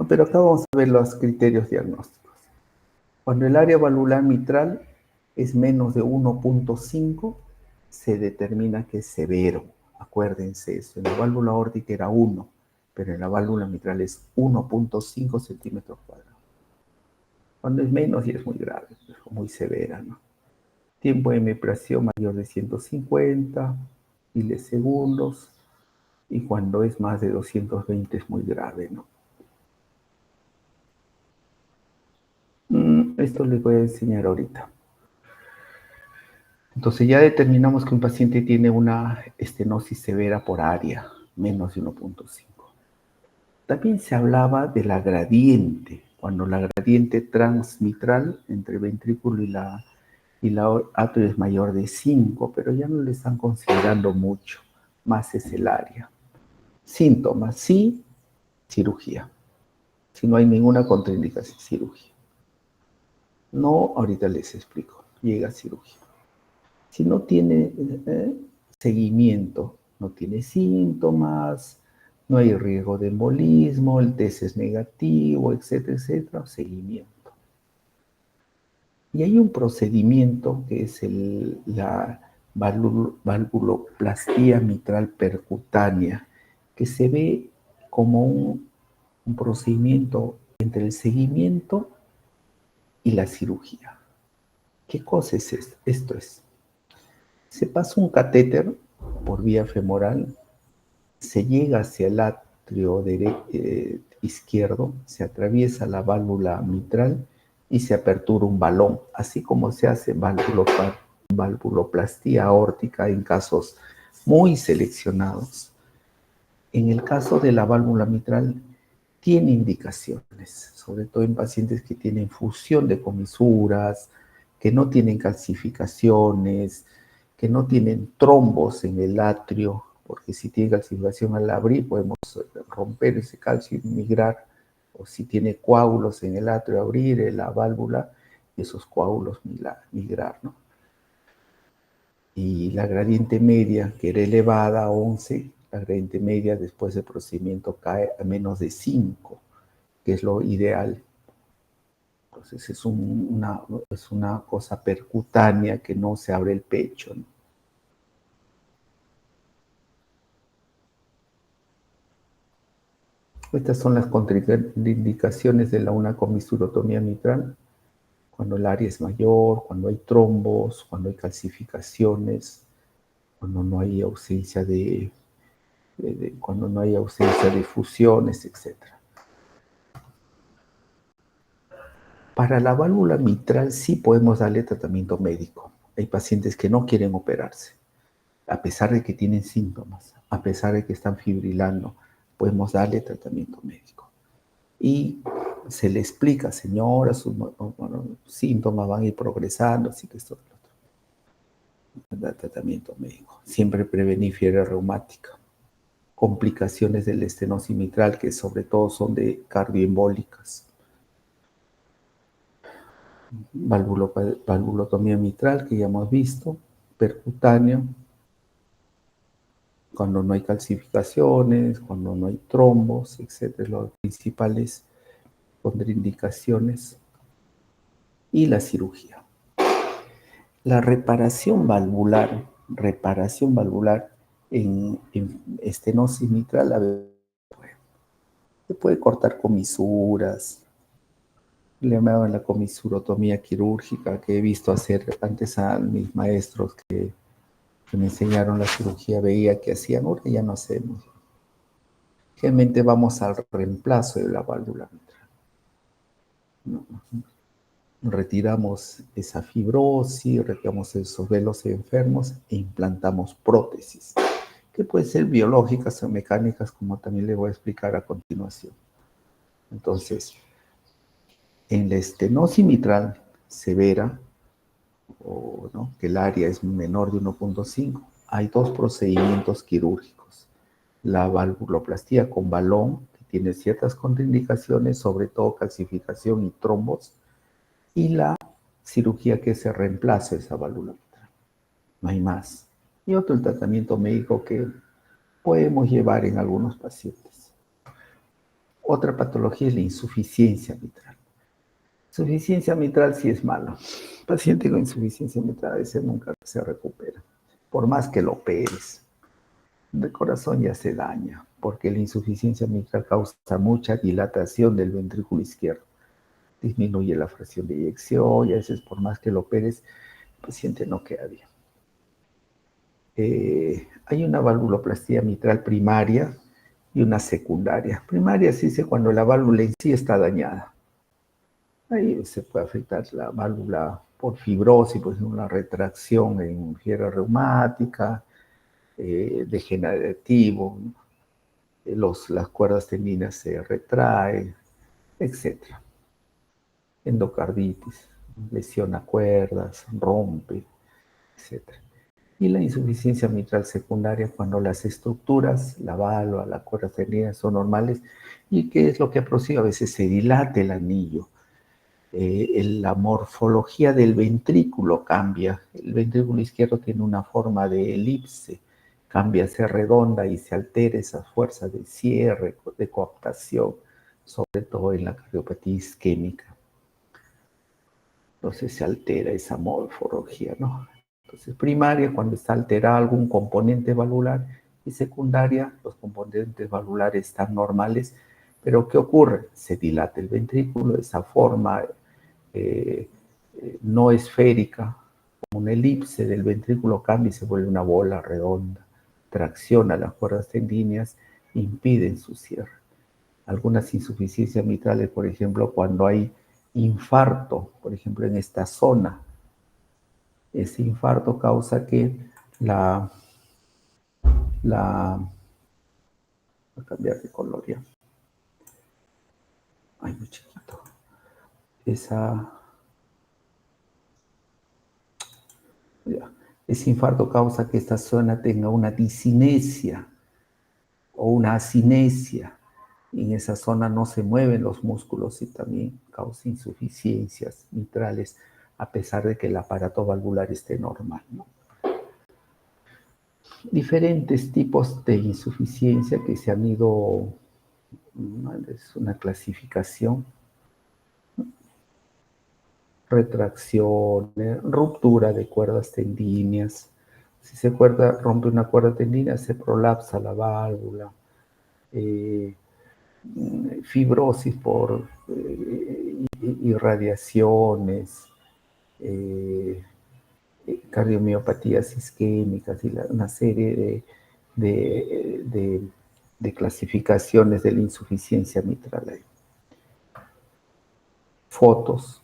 Pero acá vamos a ver los criterios diagnósticos. Cuando el área valvular mitral es menos de 1.5, se determina que es severo. Acuérdense eso. En la válvula aórtica era 1, pero en la válvula mitral es 1.5 centímetros cuadrados. Cuando es menos ya es muy grave, muy severa, ¿no? Tiempo de mepración mayor de 150 milisegundos, y cuando es más de 220 es muy grave, ¿no? Esto les voy a enseñar ahorita. Entonces ya determinamos que un paciente tiene una estenosis severa por área, menos de 1.5. También se hablaba de la gradiente, cuando la gradiente transmitral entre el ventrículo y la atrio es mayor de 5, pero ya no le están considerando mucho, más es el área. Síntomas, sí, cirugía. Si no hay ninguna contraindicación, cirugía. No, ahorita les explico, llega cirugía. Si no tiene seguimiento, no tiene síntomas, no hay riesgo de embolismo, el test es negativo, etcétera, etcétera, seguimiento. Y hay un procedimiento que es la valvuloplastía mitral percutánea, que se ve como un procedimiento entre el seguimiento y la cirugía. ¿Qué cosa es esto? Esto es, se pasa un catéter por vía femoral, se llega hacia el atrio izquierdo, se atraviesa la válvula mitral y se apertura un balón, así como se hace valvuloplastía aórtica en casos muy seleccionados. En el caso de la válvula mitral, tiene indicaciones, sobre todo en pacientes que tienen fusión de comisuras, que no tienen calcificaciones, que no tienen trombos en el atrio, porque si tiene calcificación al abrir podemos romper ese calcio y migrar, o si tiene coágulos en el atrio, abrir la válvula y esos coágulos migrar, ¿no? Y la gradiente media, que era elevada a 11, La gradiente media después del procedimiento cae a menos de 5, que es lo ideal. Entonces es una cosa percutánea que no se abre el pecho, ¿no? Estas son las contraindicaciones de una comisurotomía mitral. Cuando el área es mayor, cuando hay trombos, cuando hay calcificaciones, cuando no hay ausencia cuando no hay ausencia de fusiones, etc. Para la válvula mitral sí podemos darle tratamiento médico. Hay pacientes que no quieren operarse, a pesar de que tienen síntomas, a pesar de que están fibrilando, podemos darle tratamiento médico. Y se le explica, señora, sus síntomas van a ir progresando, así que esto da tratamiento médico. Siempre prevenir fiebre reumática, complicaciones del estenosis mitral, que sobre todo son de cardioembólicas. Valvulotomía mitral, que ya hemos visto, percutáneo, cuando no hay calcificaciones, cuando no hay trombos, etc. Las principales contraindicaciones. Y la cirugía. La reparación valvular en estenosis mitral se puede cortar comisuras. Le llamaban la comisurotomía quirúrgica, que he visto hacer antes a mis maestros que me enseñaron la cirugía, veía que hacían, ahora ya no hacemos. Generalmente vamos al reemplazo de la válvula mitral. Retiramos esa fibrosis, retiramos esos velos enfermos e implantamos prótesis, que pueden ser biológicas o mecánicas, como también le voy a explicar a continuación. Entonces, en la estenosis mitral severa, ¿no?, que el área es menor de 1.5, hay dos procedimientos quirúrgicos. La valvuloplastía con balón, que tiene ciertas contraindicaciones, sobre todo calcificación y trombos, y la cirugía que se reemplaza esa válvula mitral. No hay más. Y otro, el tratamiento médico que podemos llevar en algunos pacientes. Otra patología es la insuficiencia mitral. Insuficiencia mitral sí es malo. El paciente con insuficiencia mitral a veces nunca se recupera. Por más que lo operes, el corazón ya se daña, porque la insuficiencia mitral causa mucha dilatación del ventrículo izquierdo. Disminuye la fracción de eyección y a veces por más que lo operes, el paciente no queda bien. Hay una valvuloplastía mitral primaria y una secundaria. Primaria se dice cuando la válvula en sí está dañada. Ahí se puede afectar la válvula por fibrosis, por ejemplo, una retracción en fiebre reumática, degenerativo, las cuerdas tendinas se retraen, etc. Endocarditis, lesiona cuerdas, rompe, etc. Y la insuficiencia mitral secundaria cuando las estructuras, la válvula, la cuerda tendinas son normales. ¿Y qué es lo que produce? A veces se dilata el anillo. La morfología del ventrículo cambia. El ventrículo izquierdo tiene una forma de elipse, cambia a ser redonda y se altera esa fuerza de cierre, de coaptación, sobre todo en la cardiopatía isquémica. Entonces se altera esa morfología, ¿no? Entonces, primaria, cuando está alterado algún componente valvular, y secundaria, los componentes valvulares están normales, pero ¿qué ocurre? Se dilata el ventrículo, esa forma no esférica, como una elipse del ventrículo cambia y se vuelve una bola redonda, tracciona las cuerdas tendíneas, impiden su cierre. Algunas insuficiencias mitrales, por ejemplo, cuando hay infarto, por ejemplo, en esta zona, ese infarto causa que voy a cambiar de color ya. Ay, muy chiquito. Ese infarto causa que esta zona tenga una disinesia o una asinesia. En esa zona no se mueven los músculos y también causa insuficiencias mitrales, a pesar de que el aparato valvular esté normal, ¿no? diferentes tipos de insuficiencia que se han ido, es una clasificación, retracciones, ruptura de cuerdas tendíneas. Si se rompe una cuerda tendínea, se prolapsa la válvula. Fibrosis por irradiaciones, cardiomiopatías isquémicas y una serie de clasificaciones de la insuficiencia mitral. Fotos,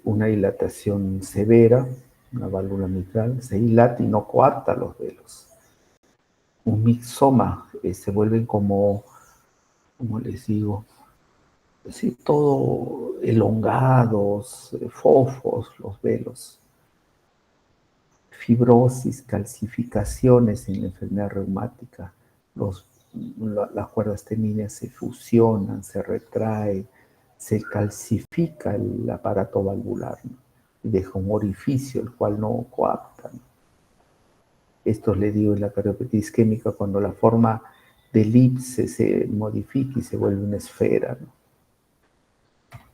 una dilatación severa, una válvula mitral, se dilata y no coarta los velos. Un mixoma, se vuelven como les digo, sí, todo elongados, fofos, los velos. Fibrosis, calcificaciones en la enfermedad reumática. Las cuerdas tendíneas se fusionan, se retraen, se calcifica el aparato valvular, ¿no? Y deja un orificio el cual no coapta, ¿no? Esto le digo en la cardiopatía isquémica cuando la forma de elipse se modifica y se vuelve una esfera, ¿no?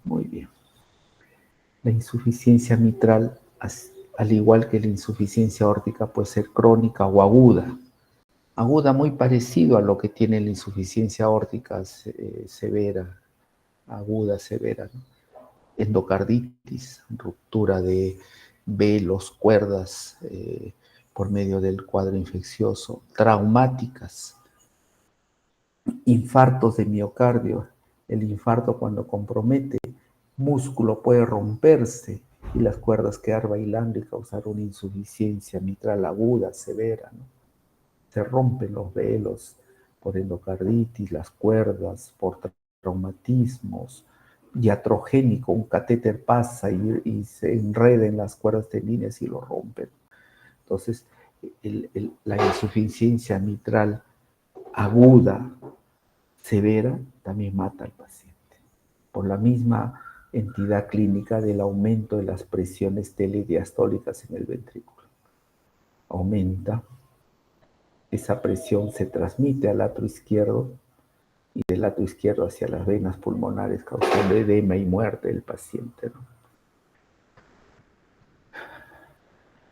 Muy bien. La insuficiencia mitral, al igual que la insuficiencia aórtica, puede ser crónica o aguda. Aguda muy parecido a lo que tiene la insuficiencia aórtica severa, aguda, severa, ¿no? Endocarditis, ruptura de velos, cuerdas por medio del cuadro infeccioso, traumáticas, infartos de miocardio. El infarto cuando compromete músculo puede romperse y las cuerdas quedar bailando y causar una insuficiencia mitral aguda, severa, ¿no? Se rompen los velos por endocarditis, las cuerdas, por traumatismos, iatrogénico, un catéter pasa y se enreda en las cuerdas tendíneas y lo rompen. Entonces, la insuficiencia mitral aguda, severa, también mata al paciente, por la misma entidad clínica del aumento de las presiones telediastólicas en el ventrículo. Aumenta, esa presión se transmite al atrio izquierdo y del atrio izquierdo hacia las venas pulmonares, causando edema y muerte del paciente, ¿no?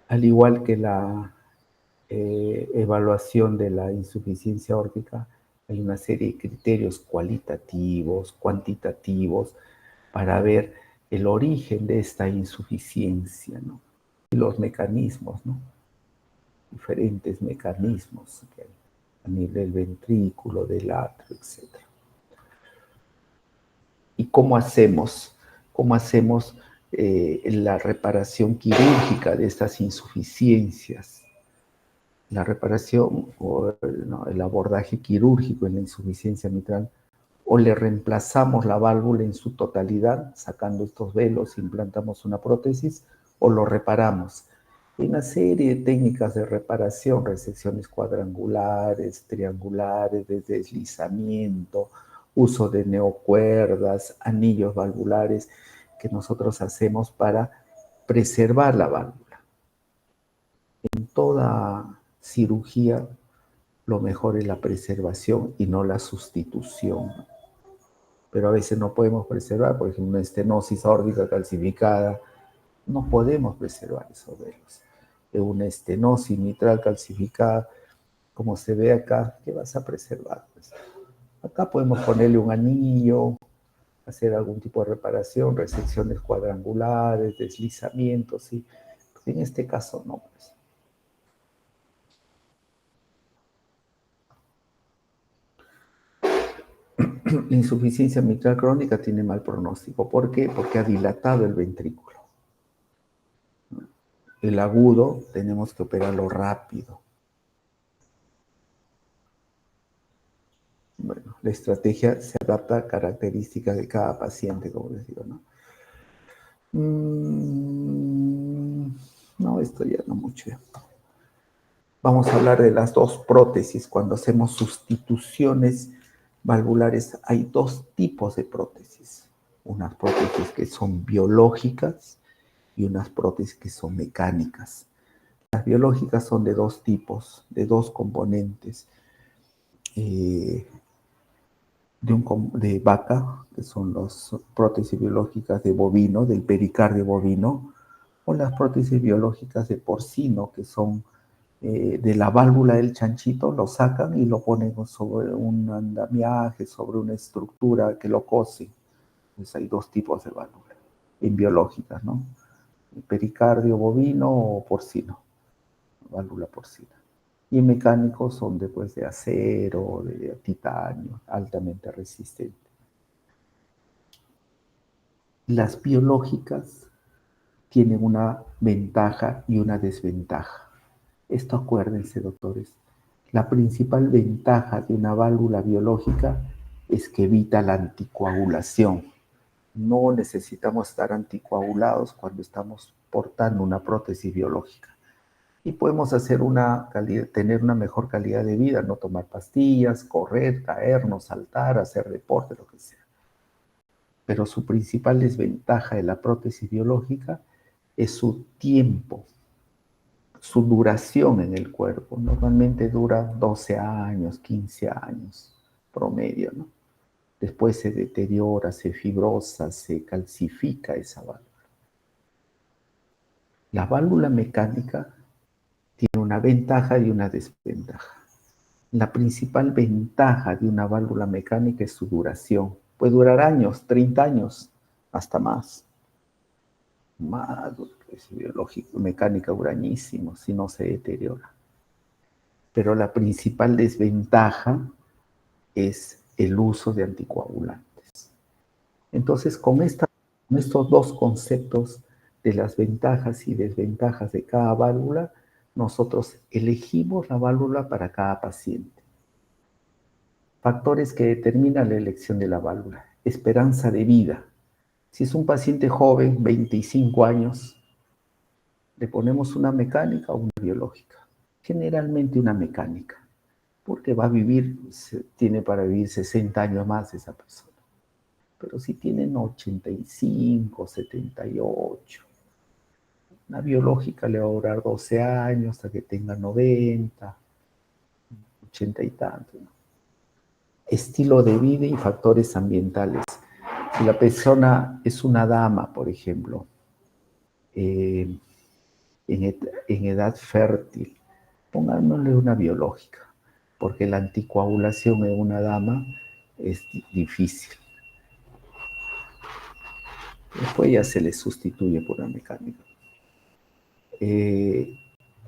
Al igual que la evaluación de la insuficiencia aórtica, hay una serie de criterios cualitativos, cuantitativos, para ver el origen de esta insuficiencia, ¿no? Y los mecanismos, ¿no? Diferentes mecanismos que hay a nivel del ventrículo, del atrio, etc. ¿Y cómo hacemos? ¿Cómo hacemos la reparación quirúrgica de estas insuficiencias? La reparación o no, el abordaje quirúrgico en la insuficiencia mitral, o le reemplazamos la válvula en su totalidad, sacando estos velos, implantamos una prótesis, o lo reparamos. Hay una serie de técnicas de reparación, resecciones cuadrangulares, triangulares, de deslizamiento, uso de neocuerdas, anillos valvulares, que nosotros hacemos para preservar la válvula. En toda cirugía, lo mejor es la preservación y no la sustitución. Pero a veces no podemos preservar, por ejemplo, una estenosis aórtica calcificada, no podemos preservar esos velos. Una estenosis mitral calcificada, como se ve acá, ¿qué vas a preservar? Pues acá podemos ponerle un anillo, hacer algún tipo de reparación, resecciones cuadrangulares, deslizamientos, ¿sí? Pues en este caso no, pues. La insuficiencia mitral crónica tiene mal pronóstico. ¿Por qué? Porque ha dilatado el ventrículo. El agudo tenemos que operarlo rápido. Bueno, la estrategia se adapta a características de cada paciente, como les digo, ¿no? No, esto ya no mucho. Vamos a hablar de las dos prótesis. Cuando hacemos sustituciones valvulares, hay dos tipos de prótesis. Unas prótesis que son biológicas y unas prótesis que son mecánicas. Las biológicas son de dos tipos, de dos componentes. De vaca, que son las prótesis biológicas de bovino, del pericardio bovino, o las prótesis biológicas de porcino, que son de la válvula del chanchito, lo sacan y lo ponen sobre un andamiaje, sobre una estructura que lo cose. Entonces hay dos tipos de válvula, en biológicas, ¿no? El pericardio bovino o porcino, válvula porcina. Y en mecánicos son después de acero, de titanio, altamente resistente. Las biológicas tienen una ventaja y una desventaja. Esto acuérdense, doctores. La principal ventaja de una válvula biológica es que evita la anticoagulación. No necesitamos estar anticoagulados cuando estamos portando una prótesis biológica. Y podemos tener una mejor calidad de vida, no tomar pastillas, correr, caernos, saltar, hacer deporte, lo que sea. Pero su principal desventaja de la prótesis biológica es su tiempo, su duración en el cuerpo. Normalmente dura 12 años, 15 años promedio, ¿no? Después se deteriora, se fibrosa, se calcifica esa válvula. La válvula mecánica tiene una ventaja y una desventaja. La principal ventaja de una válvula mecánica es su duración. Puede durar años, 30 años, hasta más. Más, es biológico, mecánica urañísimo, si no se deteriora. Pero la principal desventaja es el uso de anticoagulantes. Entonces, con estos dos conceptos de las ventajas y desventajas de cada válvula, nosotros elegimos la válvula para cada paciente. Factores que determinan la elección de la válvula. Esperanza de vida. Si es un paciente joven, 25 años, le ponemos una mecánica o una biológica. Generalmente una mecánica, porque tiene para vivir 60 años más esa persona. Pero si tienen 85, 78, una biológica le va a durar 12 años hasta que tenga 90, 80 y tanto, ¿no? Estilo de vida y factores ambientales. Si la persona es una dama, por ejemplo, en edad fértil, pongámosle una biológica, porque la anticoagulación en una dama es difícil. Después ya se le sustituye por una mecánica.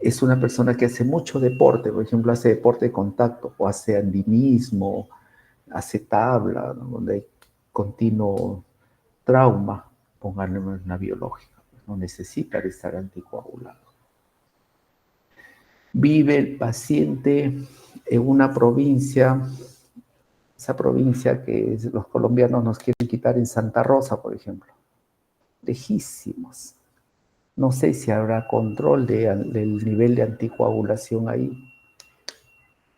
Es una persona que hace mucho deporte, por ejemplo, hace deporte de contacto, o hace andinismo, hace tabla, ¿no? Donde hay continuo trauma, pónganle una biológica, no necesita estar anticoagulado. Vive el paciente en una provincia, esa provincia que los colombianos nos quieren quitar en Santa Rosa, por ejemplo, lejísimos. No sé si habrá control del nivel de anticoagulación ahí.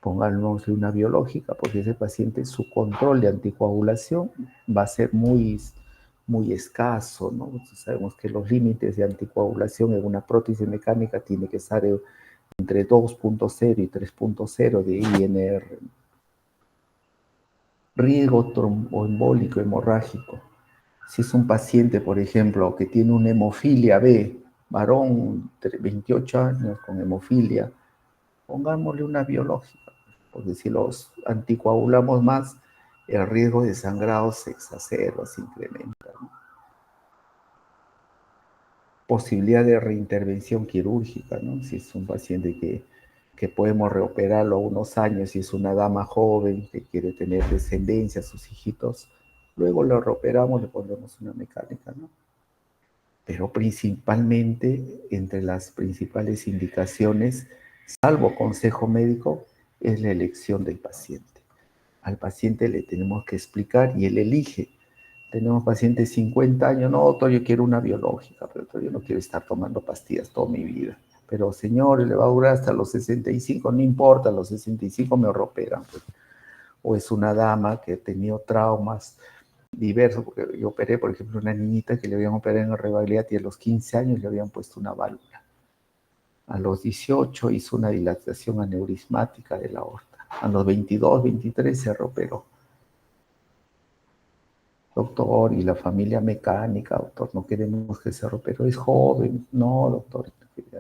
Pongámosle una biológica, porque ese paciente, su control de anticoagulación va a ser muy, muy escaso, ¿no? Sabemos que los límites de anticoagulación en una prótesis mecánica tiene que estar entre 2.0 y 3.0 de INR. Riesgo tromboembólico hemorrágico. Si es un paciente, por ejemplo, que tiene una hemofilia B, varón de 28 años con hemofilia, pongámosle una biológica, porque si los anticoagulamos más, el riesgo de sangrado se exacerba, se incrementa, ¿no? Posibilidad de reintervención quirúrgica, ¿no? Si es un paciente que podemos reoperarlo unos años, si es una dama joven que quiere tener descendencia, sus hijitos, luego lo reoperamos, le ponemos una mecánica, ¿no? Pero principalmente, entre las principales indicaciones, salvo consejo médico, es la elección del paciente. Al paciente le tenemos que explicar y él elige. Tenemos pacientes de 50 años, no, doctor, yo quiero una biológica, pero doctor, yo no quiero estar tomando pastillas toda mi vida. Pero señor, le va a durar hasta los 65, no importa, a los 65 me reoperan, pues. O es una dama que ha tenido traumas diversos, porque yo operé, por ejemplo, una niñita que le habían operado en la rehabilidad y a los 15 años le habían puesto una válvula. A los 18 hizo una dilatación aneurismática de la aorta. A los 22, 23 se reoperó. Doctor, y la familia mecánica, doctor, no queremos que se reoperó, es joven. No, doctor,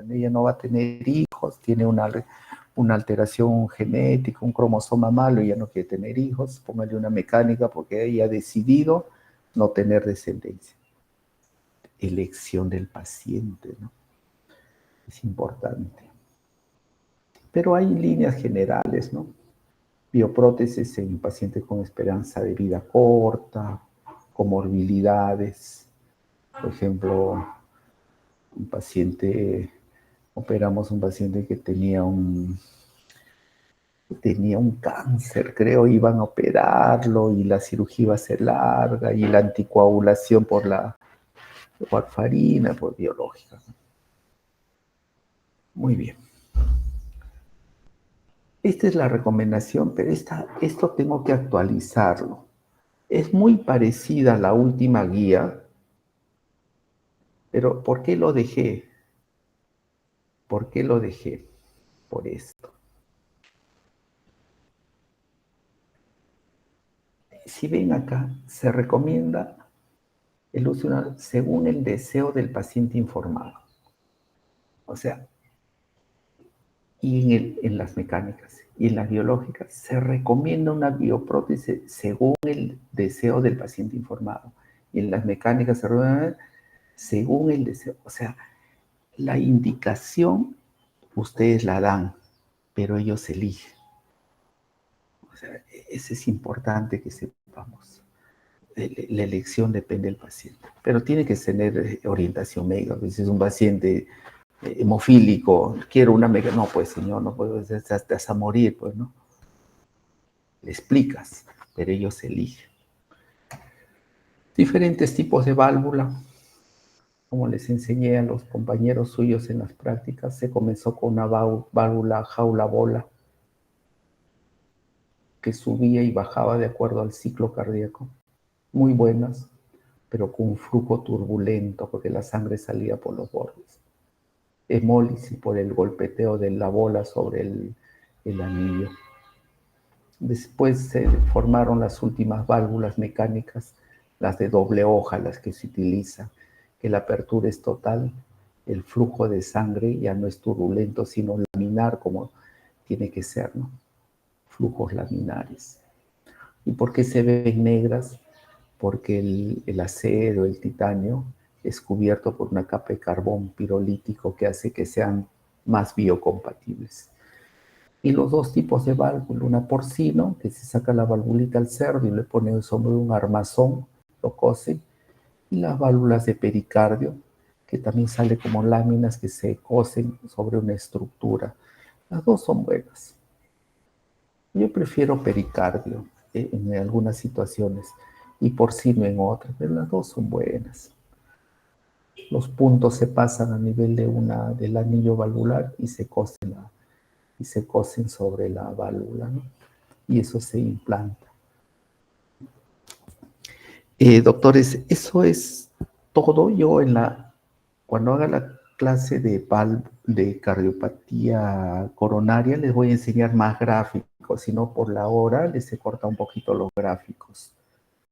ella no va a tener hijos, tiene una alteración genética, un cromosoma malo, ella no quiere tener hijos, póngale una mecánica porque ella ha decidido no tener descendencia. Elección del paciente, ¿no? Es importante. Pero hay líneas generales, ¿no? Bioprótesis en pacientes con esperanza de vida corta, comorbilidades. Por ejemplo, operamos un paciente que tenía un cáncer, creo, iban a operarlo y la cirugía iba a ser larga y la anticoagulación por la warfarina, por biológica. Muy bien. Esta es la recomendación, pero esto tengo que actualizarlo. Es muy parecida a la última guía, pero ¿por qué lo dejé? ¿Por qué lo dejé? Por esto. Si ven acá, se recomienda el uso según el deseo del paciente informado. O sea, y en las mecánicas y en las biológicas se recomienda una bioprótesis según el deseo del paciente informado. Y en las mecánicas se recomienda según el deseo. O sea, la indicación ustedes la dan, pero ellos eligen. O sea, eso es importante que sepamos. La elección depende del paciente, pero tiene que tener orientación médica. Si es un paciente hemofílico, quiero una mega, no, pues señor, no puedes hasta morir, pues no. Le explicas, pero ellos eligen. Diferentes tipos de válvula, como les enseñé a los compañeros suyos en las prácticas, se comenzó con una válvula jaula-bola que subía y bajaba de acuerdo al ciclo cardíaco. Muy buenas, pero con un flujo turbulento porque la sangre salía por los bordes. Hemólisis por el golpeteo de la bola sobre el anillo. Después se formaron las últimas válvulas mecánicas, las de doble hoja, las que se utilizan, que la apertura es total, el flujo de sangre ya no es turbulento, sino laminar como tiene que ser, ¿no? Flujos laminares. ¿Y por qué se ven negras? Porque el acero, el titanio, es cubierto por una capa de carbón pirolítico que hace que sean más biocompatibles. Y los dos tipos de válvula, una porcino, que se saca la valvulita al cerdo y le pone sobre un armazón, lo cose, y las válvulas de pericardio, que también sale como láminas que se cosen sobre una estructura. Las dos son buenas. Yo prefiero pericardio en algunas situaciones y porcino en otras, pero las dos son buenas. Los puntos se pasan a nivel del anillo valvular y se cosen sobre la válvula, ¿no? Y eso se implanta. Doctores, eso es todo. Yo cuando haga la clase de cardiopatía coronaria les voy a enseñar más gráficos, si no por la hora les he cortado un poquito los gráficos.